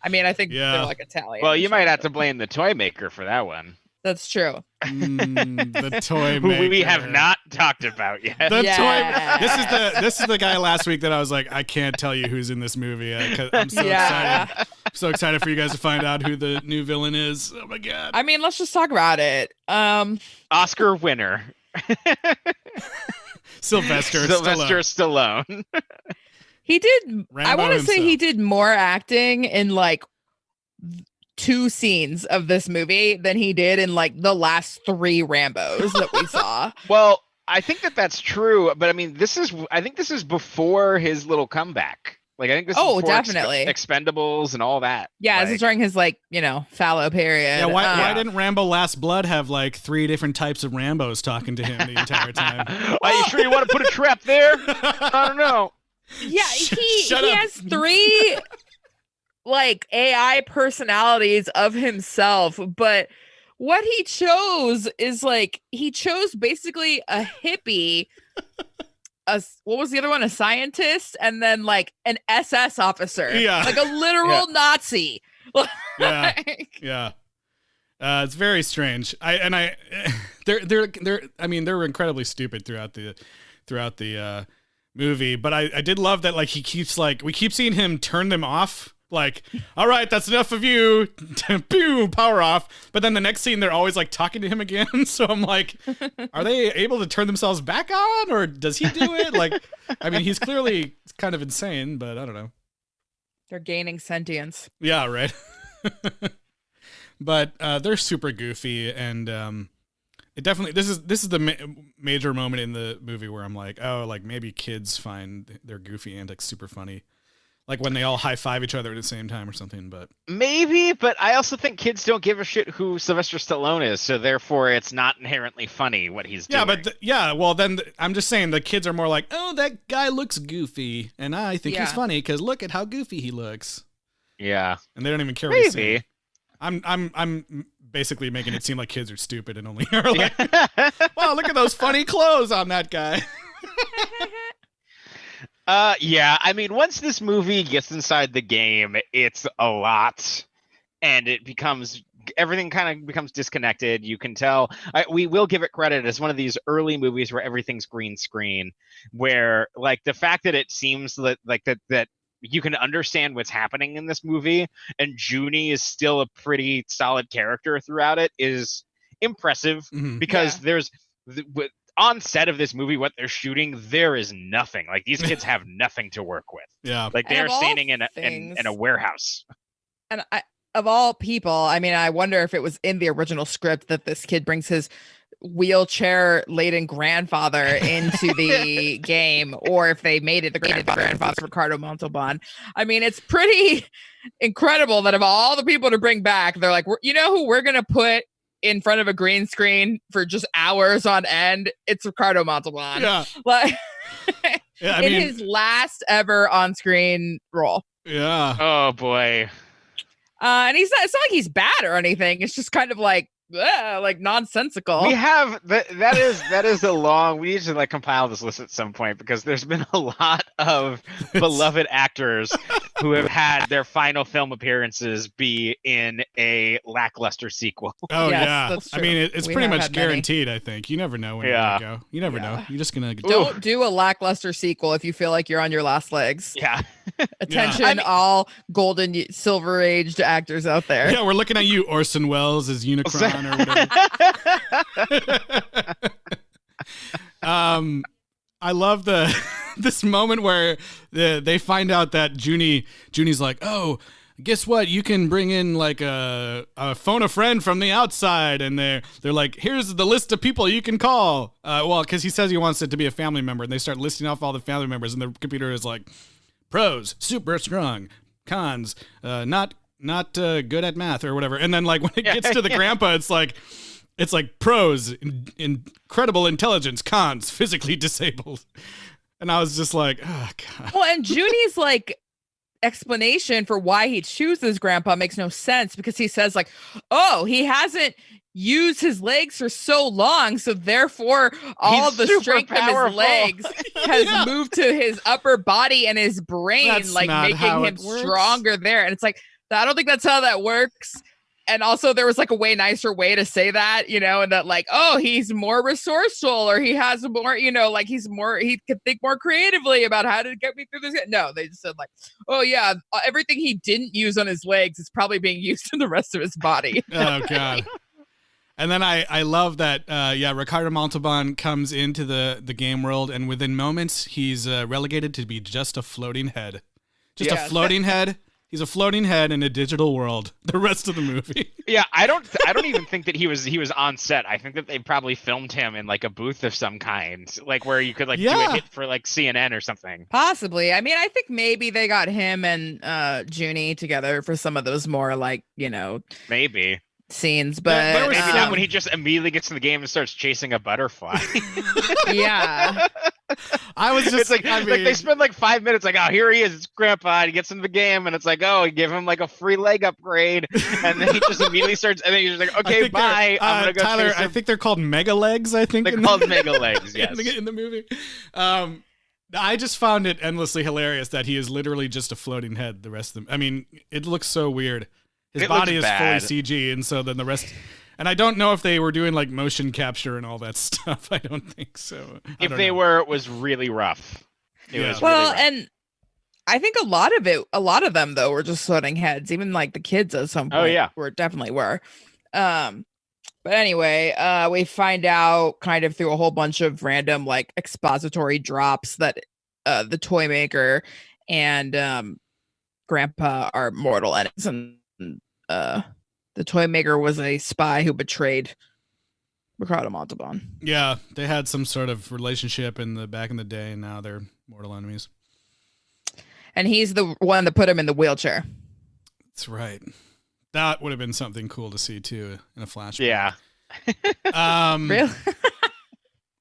I mean, I think they're like Italian. Well, you might have to blame the toy maker for that one. That's true. The toy maker. Who we have not talked about yet. This is the guy last week that I was like, I can't tell you who's in this movie. I'm so excited. I'm so excited for you guys to find out who the new villain is. Oh my god. I mean, let's just talk about it. Oscar winner. Sylvester Stallone. He did. Rambo I want to say himself. he did more acting in like 2 scenes of this movie than he did in like the last 3 Rambos that we saw. Well, I think that's true, but I mean, I think this is before his little comeback. Like, I think this is before definitely Expendables and all that. Yeah, this is during his like, fallow period. Yeah, why didn't Rambo Last Blood have like 3 different types of Rambos talking to him the entire time? Are you sure you want to put a trap there? I don't know. Yeah, he has 3 like AI personalities of himself, but what he chose is like he chose basically a hippie, what was the other one? A scientist, and then like an SS officer. Yeah. Like a literal Nazi. Yeah. Yeah. It's very strange. They're incredibly stupid throughout the movie, but I did love that like we keep seeing him turn them off. Like, all right, that's enough of you. Boom, power off. But then the next scene, they're always like talking to him again. So I'm like, are they able to turn themselves back on, or does he do it? Like, I mean, he's clearly kind of insane, but I don't know. They're gaining sentience. Yeah, right. But they're super goofy, and it definitely this is the major moment in the movie where I'm like, oh, like maybe kids find their goofy antics super funny. Like when they all high five each other at the same time or something, but maybe. But I also think kids don't give a shit who Sylvester Stallone is, so therefore it's not inherently funny what he's doing. Yeah, but well, then I'm just saying the kids are more like, oh, that guy looks goofy, and I think he's funny because look at how goofy he looks. Yeah, and they don't even care what he's saying. I'm basically making it seem like kids are stupid and only are like, wow, look at those funny clothes on that guy. Yeah, I mean, once this movie gets inside the game, it's a lot, and everything kind of becomes disconnected. You can tell. We will give it credit as one of these early movies where everything's green screen, where like the fact that it seems that you can understand what's happening in this movie, and Junie is still a pretty solid character throughout it is impressive, because there's on set of this movie, what they're shooting, there is nothing. Like these kids have nothing to work with. Yeah, like they're standing in a warehouse. And of all people, I mean, I wonder if it was in the original script that this kid brings his wheelchair-laden grandfather into the game, or if they made it the grandfather Ricardo Montalban. I mean, it's pretty incredible that of all the people to bring back, they're like, you know who we're gonna put in front of a green screen for just hours on end? It's Ricardo Montalban. Yeah. Like yeah, in his last ever on-screen role. Yeah. Oh boy. And it's not like he's bad or anything. It's just kind of like nonsensical. We have that is a long. We need to like compile this list at some point, because there's been a lot of beloved actors who have had their final film appearances be in a lackluster sequel. Oh yes, yeah, that's true. I mean it's pretty much guaranteed. I think you never know when you're gonna go. You never know. You're just gonna don't do a lackluster sequel if you feel like you're on your last legs. Yeah. Attention, all golden silver aged actors out there. Yeah, we're looking at you, Orson Welles as Unicron or whatever. I love this moment where they find out that Junie's like, oh, guess what? You can bring in like a phone a friend from the outside, and they're like, here's the list of people you can call. Well, because he says he wants it to be a family member, and they start listing off all the family members, and the computer is like, pros, super strong, cons, not good at math or whatever. And then like when it gets to the grandpa, it's like pros, incredible intelligence, cons, physically disabled. And I was just like, oh god. Well, and Junie's like explanation for why he chooses grandpa makes no sense, because he says like, oh, he hasn't used his legs for so long, so therefore all the strength of his legs has moved to his upper body and his brain. That's like making him stronger there. And it's like, I don't think that's how that works. And also there was like a way nicer way to say that, you know, and that like, oh, he's more resourceful, or he has more, you know, like he could think more creatively about how to get me through this. No, they just said like, oh yeah, everything he didn't use on his legs is probably being used in the rest of his body. Oh god. And then I love that, Ricardo Montalban comes into the game world, and within moments, he's relegated to be just a floating head. Just a floating head. He's a floating head in a digital world the rest of the movie. Yeah, I don't even think that he was on set. I think that they probably filmed him in like a booth of some kind, like where you could like do a hit for like CNN or something. Possibly. I mean, I think maybe they got him and Junie together for some of those more like, you know, maybe scenes, but maybe not when he just immediately gets in the game and starts chasing a butterfly. Yeah. I was just it's like they spend like 5 minutes like, oh, here he is, it's Grandpa, and he gets into the game, and it's like, oh, he give him like a free leg upgrade, and then he just immediately starts, and then he's just like, okay, bye. I'm gonna go Tyler, I think they're called Mega Legs. I think they're called Mega Legs. Yes, in the movie. I just found it endlessly hilarious that he is literally just a floating head. The rest of them, I mean, it looks so weird. His body is fully CG, and so then the rest. And I don't know if they were doing like motion capture and all that stuff. I don't think so. If they were, it was really rough. It was well, really rough. And I think a lot of them though were just floating heads. Even like the kids at some point. Oh yeah, definitely were. But anyway, we find out kind of through a whole bunch of random like expository drops that the toy maker and Grandpa are mortal enemies, and the toy maker was a spy who betrayed Ricardo Montalban. Yeah, they had some sort of relationship back in the day, and now they're mortal enemies. And he's the one that put him in the wheelchair. That's right. That would have been something cool to see too in a flashback. Yeah. Really?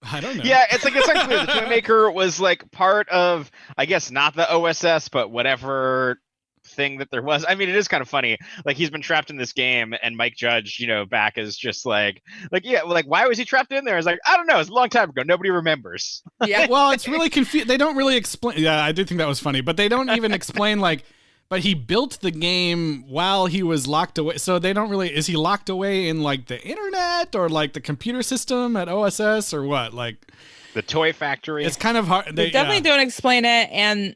I don't know. Yeah, it's like essentially the toy maker was like part of, I guess, not the OSS, but whatever thing that there was. I mean, it is kind of funny. Like he's been trapped in this game, and Mike Judge, back is just like why was he trapped in there? It's like, I don't know. It's a long time ago. Nobody remembers. Yeah. Well, it's really confusing. They don't really explain. Yeah, I did think that was funny, but they don't even explain like. But he built the game while he was locked away. So they don't really, is he locked away in like the internet or like the computer system at OSS or what? Like the toy factory. It's kind of hard. They definitely don't explain it. And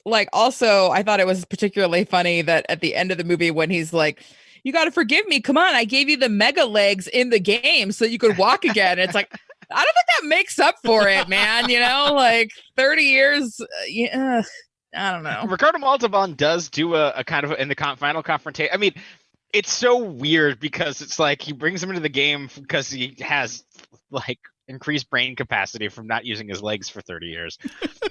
like, also I thought it was particularly funny that at the end of the movie, when he's like, you got to forgive me. Come on. I gave you the mega legs in the game so you could walk again. It's like, I don't think that makes up for it, man. Like 30 years. Yeah. I don't know. Ricardo Montalban does do a kind of in the final confrontation. I mean, it's so weird because it's like he brings him into the game because he has like increased brain capacity from not using his legs for 30 years.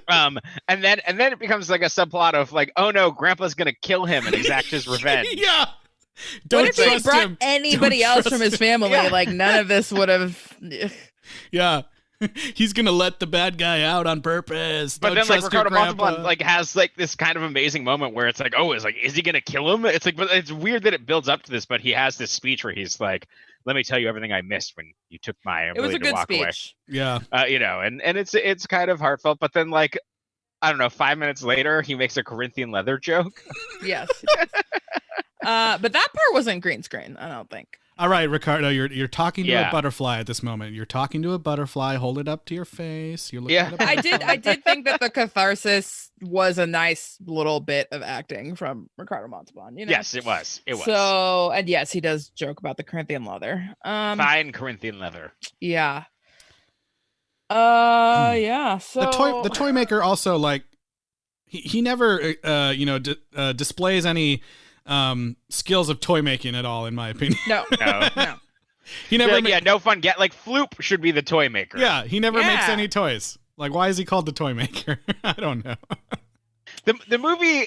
And then it becomes like a subplot of like, oh no, Grandpa's gonna kill him and exact his revenge. Yeah. Don't what if he brought anybody else from his family? Yeah. Like none of this would have. Yeah. He's gonna let the bad guy out on purpose. But Don't then like trust your Ricardo grandpa. Montalban like has like this kind of amazing moment where it's like, oh, is he gonna kill him? It's like, but it's weird that it builds up to this, but he has this speech where he's like, let me tell you everything I missed when you took my ability It was a to good walk speech. away. Yeah. And it's kind of heartfelt, but then like, I don't know, 5 minutes later he makes a Corinthian leather joke. Yes. But that part wasn't green screen, I don't think. All right, Ricardo, you're talking to a butterfly at this moment. You're talking to a butterfly. Hold it up to your face. You're looking at a butterfly. I did think that the catharsis was a nice little bit of acting from Ricardo Montalban. Yes, it was. So, and yes, he does joke about the Corinthian leather. Fine Corinthian leather. Yeah. Yeah. So the toy maker also like he never displays any skills of toy making at all, in my opinion. No. He never. No fun. Like Floop should be the toy maker. Yeah, he never makes any toys. Like, why is he called the toy maker? I don't know. The movie,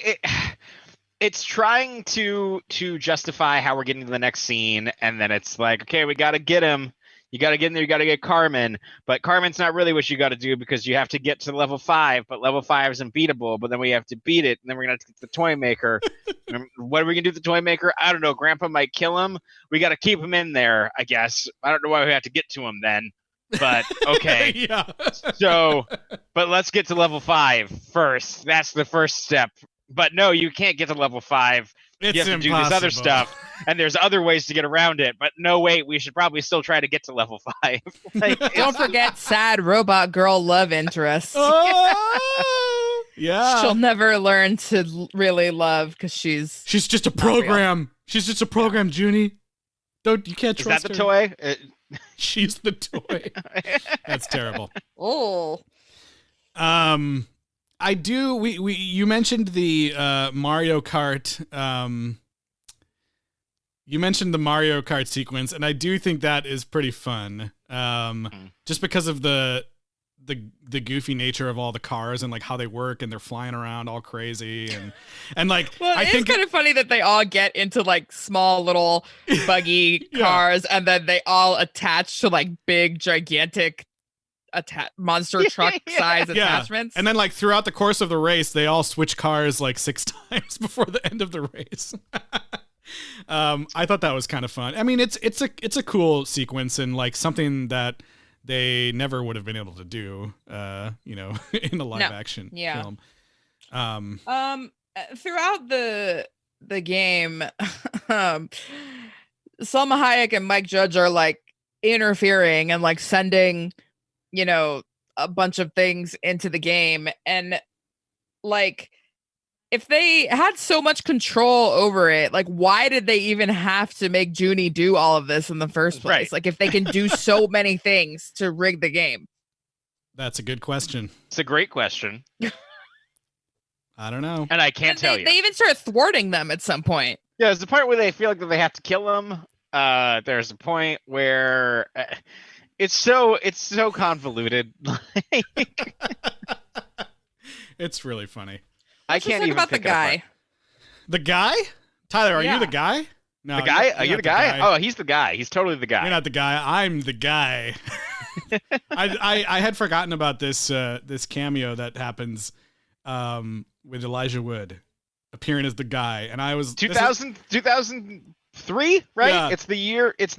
it's trying to justify how we're getting to the next scene, and then it's like, okay, we got to get him. You got to get in there. You got to get Carmen, but Carmen's not really what you got to do because you have to get to level 5. But level 5 is unbeatable. But then we have to beat it, and then we're gonna have to get the toy maker. What are we gonna do with the toy maker? I don't know. Grandpa might kill him. We got to keep him in there, I guess. I don't know why we have to get to him then. But okay. Yeah. So, but let's get to level 5 first. That's the first step. But no, you can't get to level 5. It's you have to impossible. do this other stuff, and there's other ways to get around it. But no, wait, we should probably still try to get to level 5. Don't forget sad robot girl love interest. Oh, yeah. She'll never learn to really love because she's just a program. She's just a program, Junie. You can't trust her. Is that the toy? She's the toy. That's terrible. Oh. I do. You mentioned the Mario Kart. You mentioned the Mario Kart sequence, and I do think that is pretty fun. Just because of the goofy nature of all the cars and like how they work and they're flying around all crazy and like. Well, I think it's kind of funny that they all get into like small little buggy cars and then they all attach to like big gigantic monster truck size attachments. And then like throughout the course of the race, they all switch cars like 6 times before the end of the race. I thought that was kind of fun. I mean, it's a cool sequence and like something that they never would have been able to do, in a live action film. Throughout the game, Salma Hayek and Mike Judge are like interfering and like sending, a bunch of things into the game. And like, if they had so much control over it, like, why did they even have to make Junie do all of this in the first place? Right. Like, if they can do so many things to rig the game. That's a good question. It's a great question. I don't know. And I can't tell you. They even start thwarting them at some point. Yeah, there's the part where they feel like that they have to kill them. There's a point where it's so convoluted. It's really funny. Let's I can't talk even about the guy. The guy? Tyler, are you the guy? No, the guy? Are you're you not the guy? Oh, he's the guy. He's totally the guy. You're not the guy. I'm the guy. I had forgotten about this cameo that happens with Elijah Wood appearing as the guy, and I was 2003, right? Yeah. It's the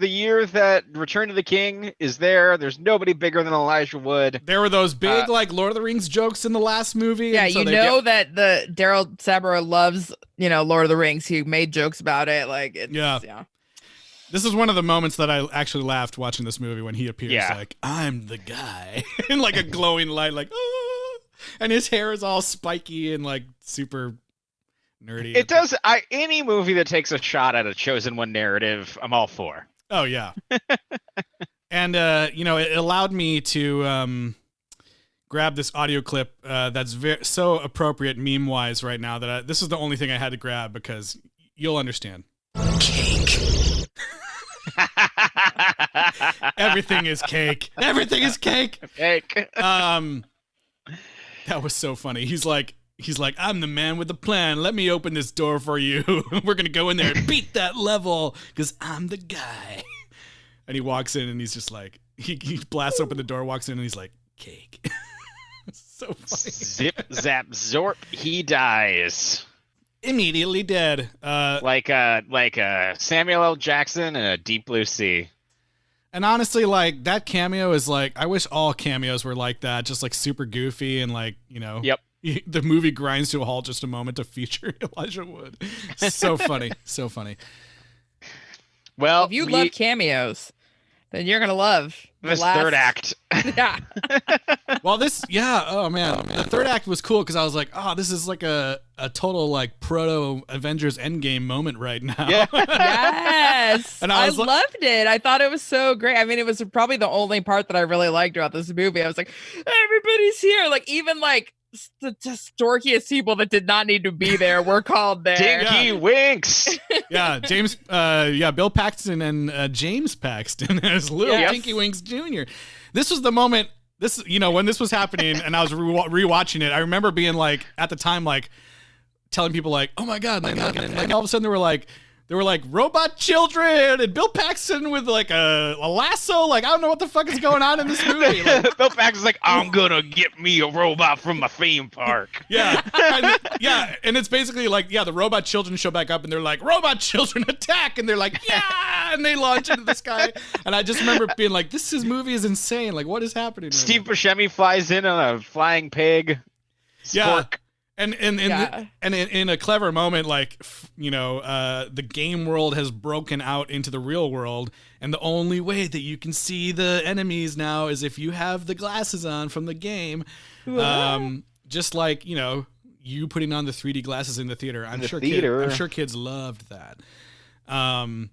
year that Return of the King is there. There's nobody bigger than Elijah Wood. There were those big like Lord of the Rings jokes in the last movie. Yeah, and so that the Daryl Sabara loves, Lord of the Rings. He made jokes about it. Like, yeah. This is one of the moments that I actually laughed watching this movie when he appears. Yeah. Like, I'm the guy in like a glowing light, like, oh, and his hair is all spiky and like super nerdy. It does. Any movie that takes a shot at a chosen one narrative, I'm all for. Oh yeah. And it allowed me to grab this audio clip that's so appropriate meme wise right now that this is the only thing I had to grab because you'll understand. Cake. Everything is cake. Everything is cake. Cake. That was so funny. He's like, I'm the man with the plan. Let me open this door for you. We're going to go in there and beat that level because I'm the guy. And he walks in and he's just like, he blasts open the door, walks in and he's like, cake. So funny. Zip, zap, zorp, he dies. Immediately dead. Like Samuel L. Jackson in a Deep Blue Sea. And honestly, like, that cameo is like, I wish all cameos were like that, just like super goofy and like, Yep. The movie grinds to a halt just a moment to feature Elijah Wood. So funny. So funny. Well, if you love cameos, then you're going to love this third act. Yeah. Well, oh man. The third act was cool because I was like, oh, this is like a total like proto Avengers Endgame moment right now. Yeah. Yes. And I loved it. I thought it was so great. I mean, it was probably the only part that I really liked about this movie. I was like, everybody's here. Like, even like the dorkiest people that did not need to be there were called there. Dinky Winks. Yeah, Bill Paxton and James Paxton as little Dinky Winks Jr. This was the moment. When this was happening, and I was rewatching it. I remember being like, at the time, like telling people like, "Oh my god!" And all of a sudden, they were like robot children and Bill Paxton with like a lasso. Like, I don't know what the fuck is going on in this movie. Like, Bill Paxton's like, I'm gonna get me a robot from my theme park. Yeah, and it's basically like, the robot children show back up and they're like, robot children attack, and they're like, yeah, and they launch into the sky. And I just remember being like, this movie is insane. Like, what is happening? Steve Buscemi flies in on a flying pig. Spork. Yeah. And in a clever moment, like, the game world has broken out into the real world, and the only way that you can see the enemies now is if you have the glasses on from the game. Just like, you putting on the 3D glasses in the theater. I'm sure kids loved that. And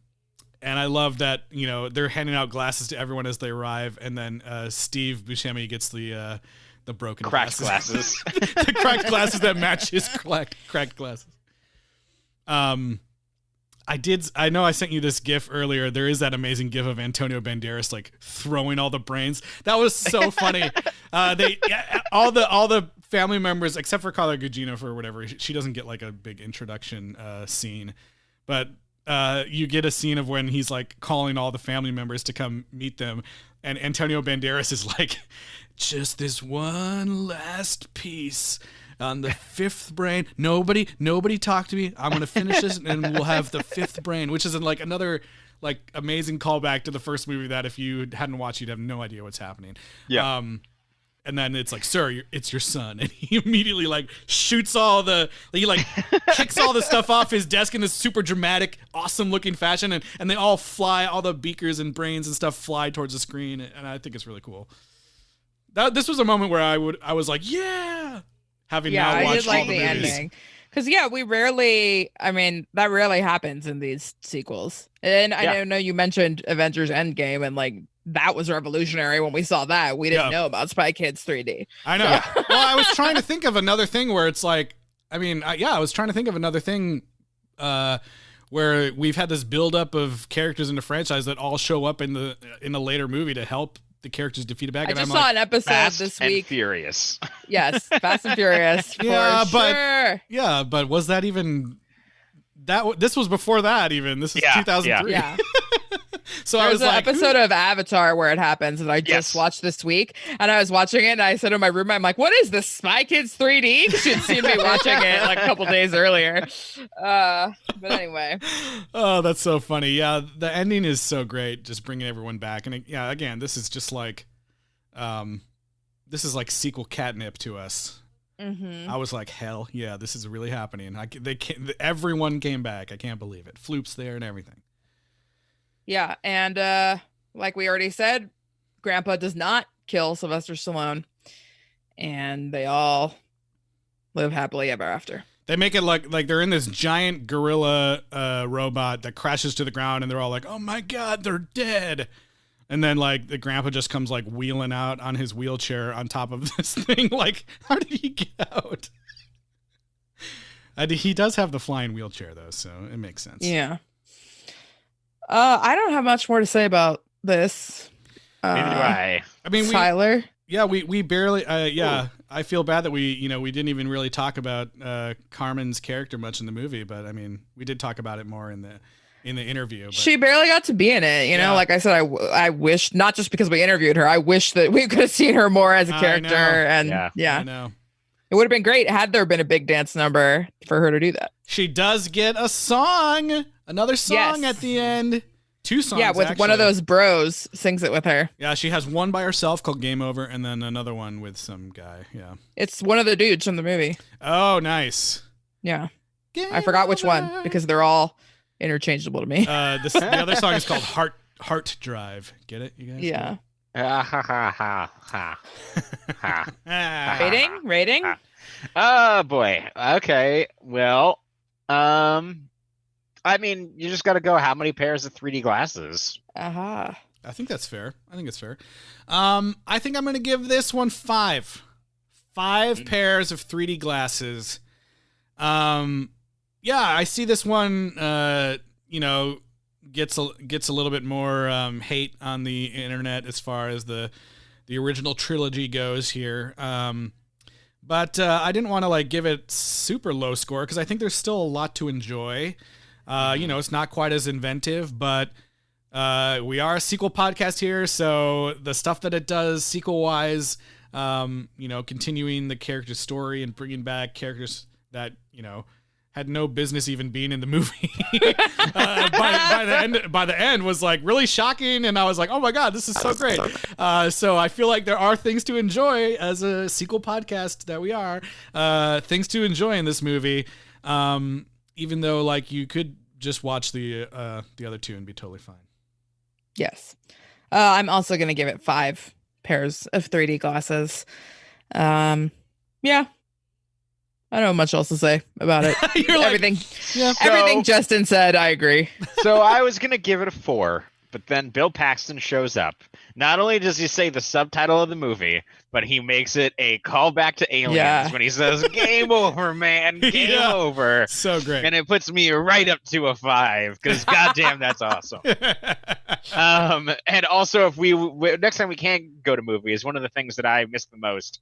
I love that, they're handing out glasses to everyone as they arrive, and then Steve Buscemi gets the broken cracked glasses. The cracked glasses that match his cracked glasses. I know I sent you this GIF earlier. There is that amazing GIF of Antonio Banderas like throwing all the brains. That was so funny. All the family members except for Carla Gugino for whatever, she doesn't get like a big introduction scene, but you get a scene of when he's like calling all the family members to come meet them, and Antonio Banderas is like, just this one last piece on the fifth brain. Nobody talk to me. I'm gonna finish this, and we'll have the fifth brain, which is like another like amazing callback to the first movie that if you hadn't watched, you'd have no idea what's happening. Yeah. And then it's like, sir, it's your son. And he immediately like shoots he like kicks all the stuff off his desk in this super dramatic, awesome looking fashion. And they all fly, all the beakers and brains and stuff fly towards the screen. And I think it's really cool. This was a moment where I was like, yeah. Having now watched I did like all the the movies. ending. Because that rarely happens in these sequels. And I know you mentioned Avengers Endgame, and like that was revolutionary when we saw that. We didn't know about Spy Kids 3D. I know. Well, I was trying to think of another thing where it's like, I was trying to think of another thing where we've had this buildup of characters in the franchise that all show up in a later movie to help the characters defeat a bad guy. I just saw an episode Fast this and week. Furious. Yes, Fast and Furious. Yeah, for sure. but was that even that? This was before that. Even this is 2003. Yeah. So There's I was an like, episode of Avatar where it happens, and I just watched this week, and I was watching it, and I said to my roommate, I'm like, what is this, Spy Kids 3D? Because she'd seen me watching it like a couple days earlier. But anyway. Oh, that's so funny. Yeah, the ending is so great, just bringing everyone back. And yeah, again, this is just like, this is like sequel catnip to us. Mm-hmm. I was like, hell yeah, this is really happening. Everyone came back. I can't believe it. Floop's there and everything. Yeah, and like we already said, Grandpa does not kill Sylvester Stallone, and they all live happily ever after. They make it like they're in this giant gorilla robot that crashes to the ground, and they're all like, "Oh my god, they're dead!" And then like the grandpa just comes like wheeling out on his wheelchair on top of this thing. Like, how did he get out? He does have the flying wheelchair though, so it makes sense. Yeah. I don't have much more to say about this. Neither do I. I mean, Tyler. We barely. I feel bad that we didn't even really talk about Carmen's character much in the movie, but I mean, we did talk about it more in the interview. But. She barely got to be in it. You know, like I said, I wish, not just because we interviewed her, I wish that we could have seen her more as a character. And I know. It would have been great had there been a big dance number for her to do that. She does get a song, another song at the end. 2 songs. Yeah, with one of those bros sings it with her. Yeah, she has one by herself called Game Over, and then another one with some guy. Yeah. It's one of the dudes from the movie. Oh, nice. Yeah. I forgot which one because they're all interchangeable to me. The other song is called Heart Drive. Get it, you guys? Yeah. Rating? Oh boy. Okay. Well, I mean, you just got to go. How many pairs of 3D glasses? I think that's fair. I think it's fair. I think I'm going to give this one 5. 5 pairs of 3D glasses. Yeah, I see this one. Gets a little bit more hate on the internet as far as the original trilogy goes here. But I didn't want to like give it super low score because I think there's still a lot to enjoy. It's not quite as inventive, but we are a sequel podcast here, so the stuff that it does sequel-wise, continuing the character story and bringing back characters that had no business even being in the movie. By the end was like really shocking, and I was like, oh my god, this is so great. So I feel like there are things to enjoy as a sequel podcast that we are. Things to enjoy in this movie. Even though, like, you could just watch the other 2 and be totally fine. Yes. I'm also going to give it 5 pairs of 3D glasses. Yeah. I don't have much else to say about it. Everything Justin said, I agree. So I was going to give it a 4, but then Bill Paxton shows up. Not only does he say the subtitle of the movie, but he makes it a callback to Aliens when he says, game over, man, game over. So great. And it puts me right up to a 5, because goddamn, that's awesome. And also, if we next time we can't go to movies, one of the things that I miss the most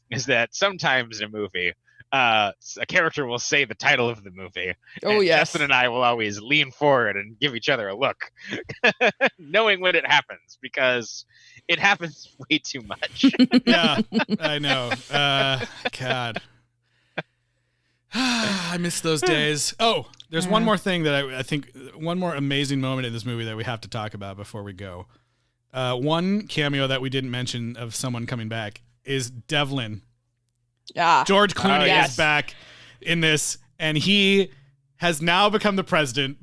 is that sometimes in a movie, a character will say the title of the movie. Oh, and yes. Justin and I will always lean forward and give each other a look, knowing when it happens, because it happens way too much. Yeah, I know. God. I miss those days. Oh, there's one more thing that I think, one more amazing moment in this movie that we have to talk about before we go. One cameo that we didn't mention of someone coming back is Devlin. Yeah. George Clooney yes. is back in this, and he has now become the president.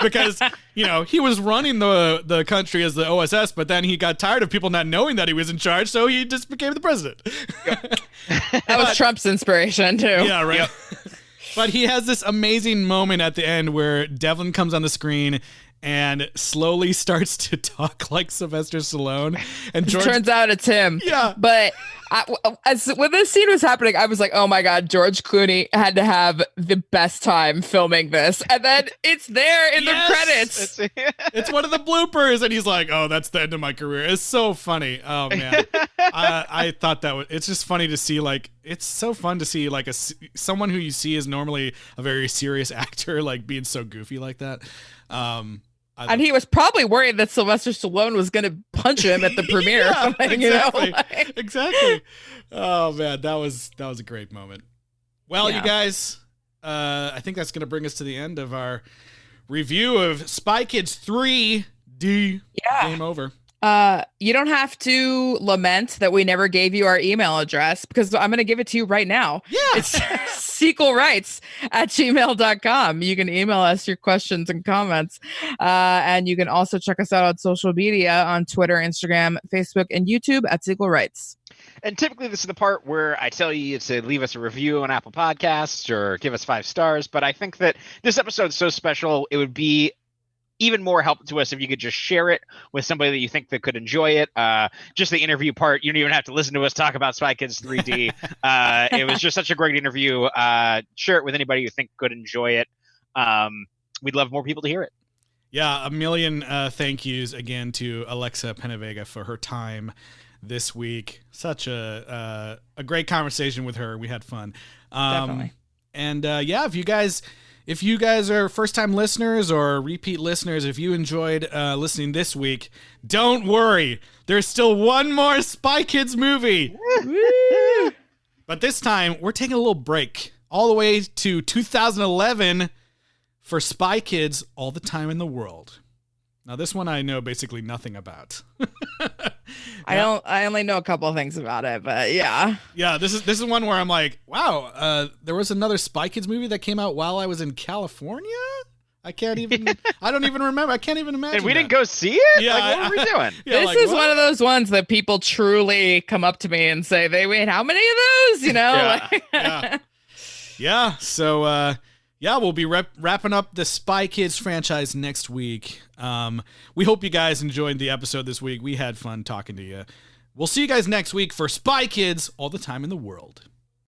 Because, you know, he was running the country as the OSS, but then he got tired of people not knowing that he was in charge, so he just became the president. That was Trump's inspiration, too. Yeah, right. Yep. But he has this amazing moment at the end where Devlin comes on the screen and slowly starts to talk like Sylvester Stallone. And George, turns out it's him. Yeah. But when this scene was happening, I was like, oh my God, George Clooney had to have the best time filming this. And then it's there in the credits. It's one of the bloopers. And he's like, oh, that's the end of my career. It's so funny. Oh, man. I thought it's just funny to see, like, it's so fun to see, like, someone who you see is normally a very serious actor, like, being so goofy like that. And he was probably worried that Sylvester Stallone was going to punch him at the premiere or something, exactly. you know? Exactly. Oh, man, that was a great moment. Well, you guys, I think that's going to bring us to the end of our review of Spy Kids 3D. Game over. You don't have to lament that we never gave you our email address, because I'm going to give it to you right now. Yeah. It's sequelrights@gmail.com. You can email us your questions and comments. And you can also check us out on social media on Twitter, Instagram, Facebook, and YouTube at Sequel Rights. And typically this is the part where I tell you to leave us a review on Apple Podcasts or give us 5 stars. But I think that this episode is so special, it would be even more help to us if you could just share it with somebody that you think that could enjoy it. Just the interview part, you don't even have to listen to us talk about Spy Kids 3D. It was just such a great interview. Share it with anybody you think could enjoy it. We'd love more people to hear it. Yeah, a million thank yous again to Alexa PenaVega for her time this week. Such a great conversation with her. We had fun. Definitely. And if you guys are first-time listeners or repeat listeners, if you enjoyed listening this week, don't worry. There's still one more Spy Kids movie. But this time, we're taking a little break all the way to 2011 for Spy Kids All the Time in the World. Now, this one I know basically nothing about. I only know a couple of things about it, but yeah. Yeah, this is one where I'm like, wow, there was another Spy Kids movie that came out while I was in California? I don't even remember. I can't even imagine. And we didn't go see it? Yeah, like, what were we doing? Yeah, this is one of those ones that people truly come up to me and say, they wait, how many of those? You know? Yeah. So, we'll be wrapping up the Spy Kids franchise next week. We hope you guys enjoyed the episode this week. We had fun talking to you. We'll see you guys next week for Spy Kids All the Time in the World.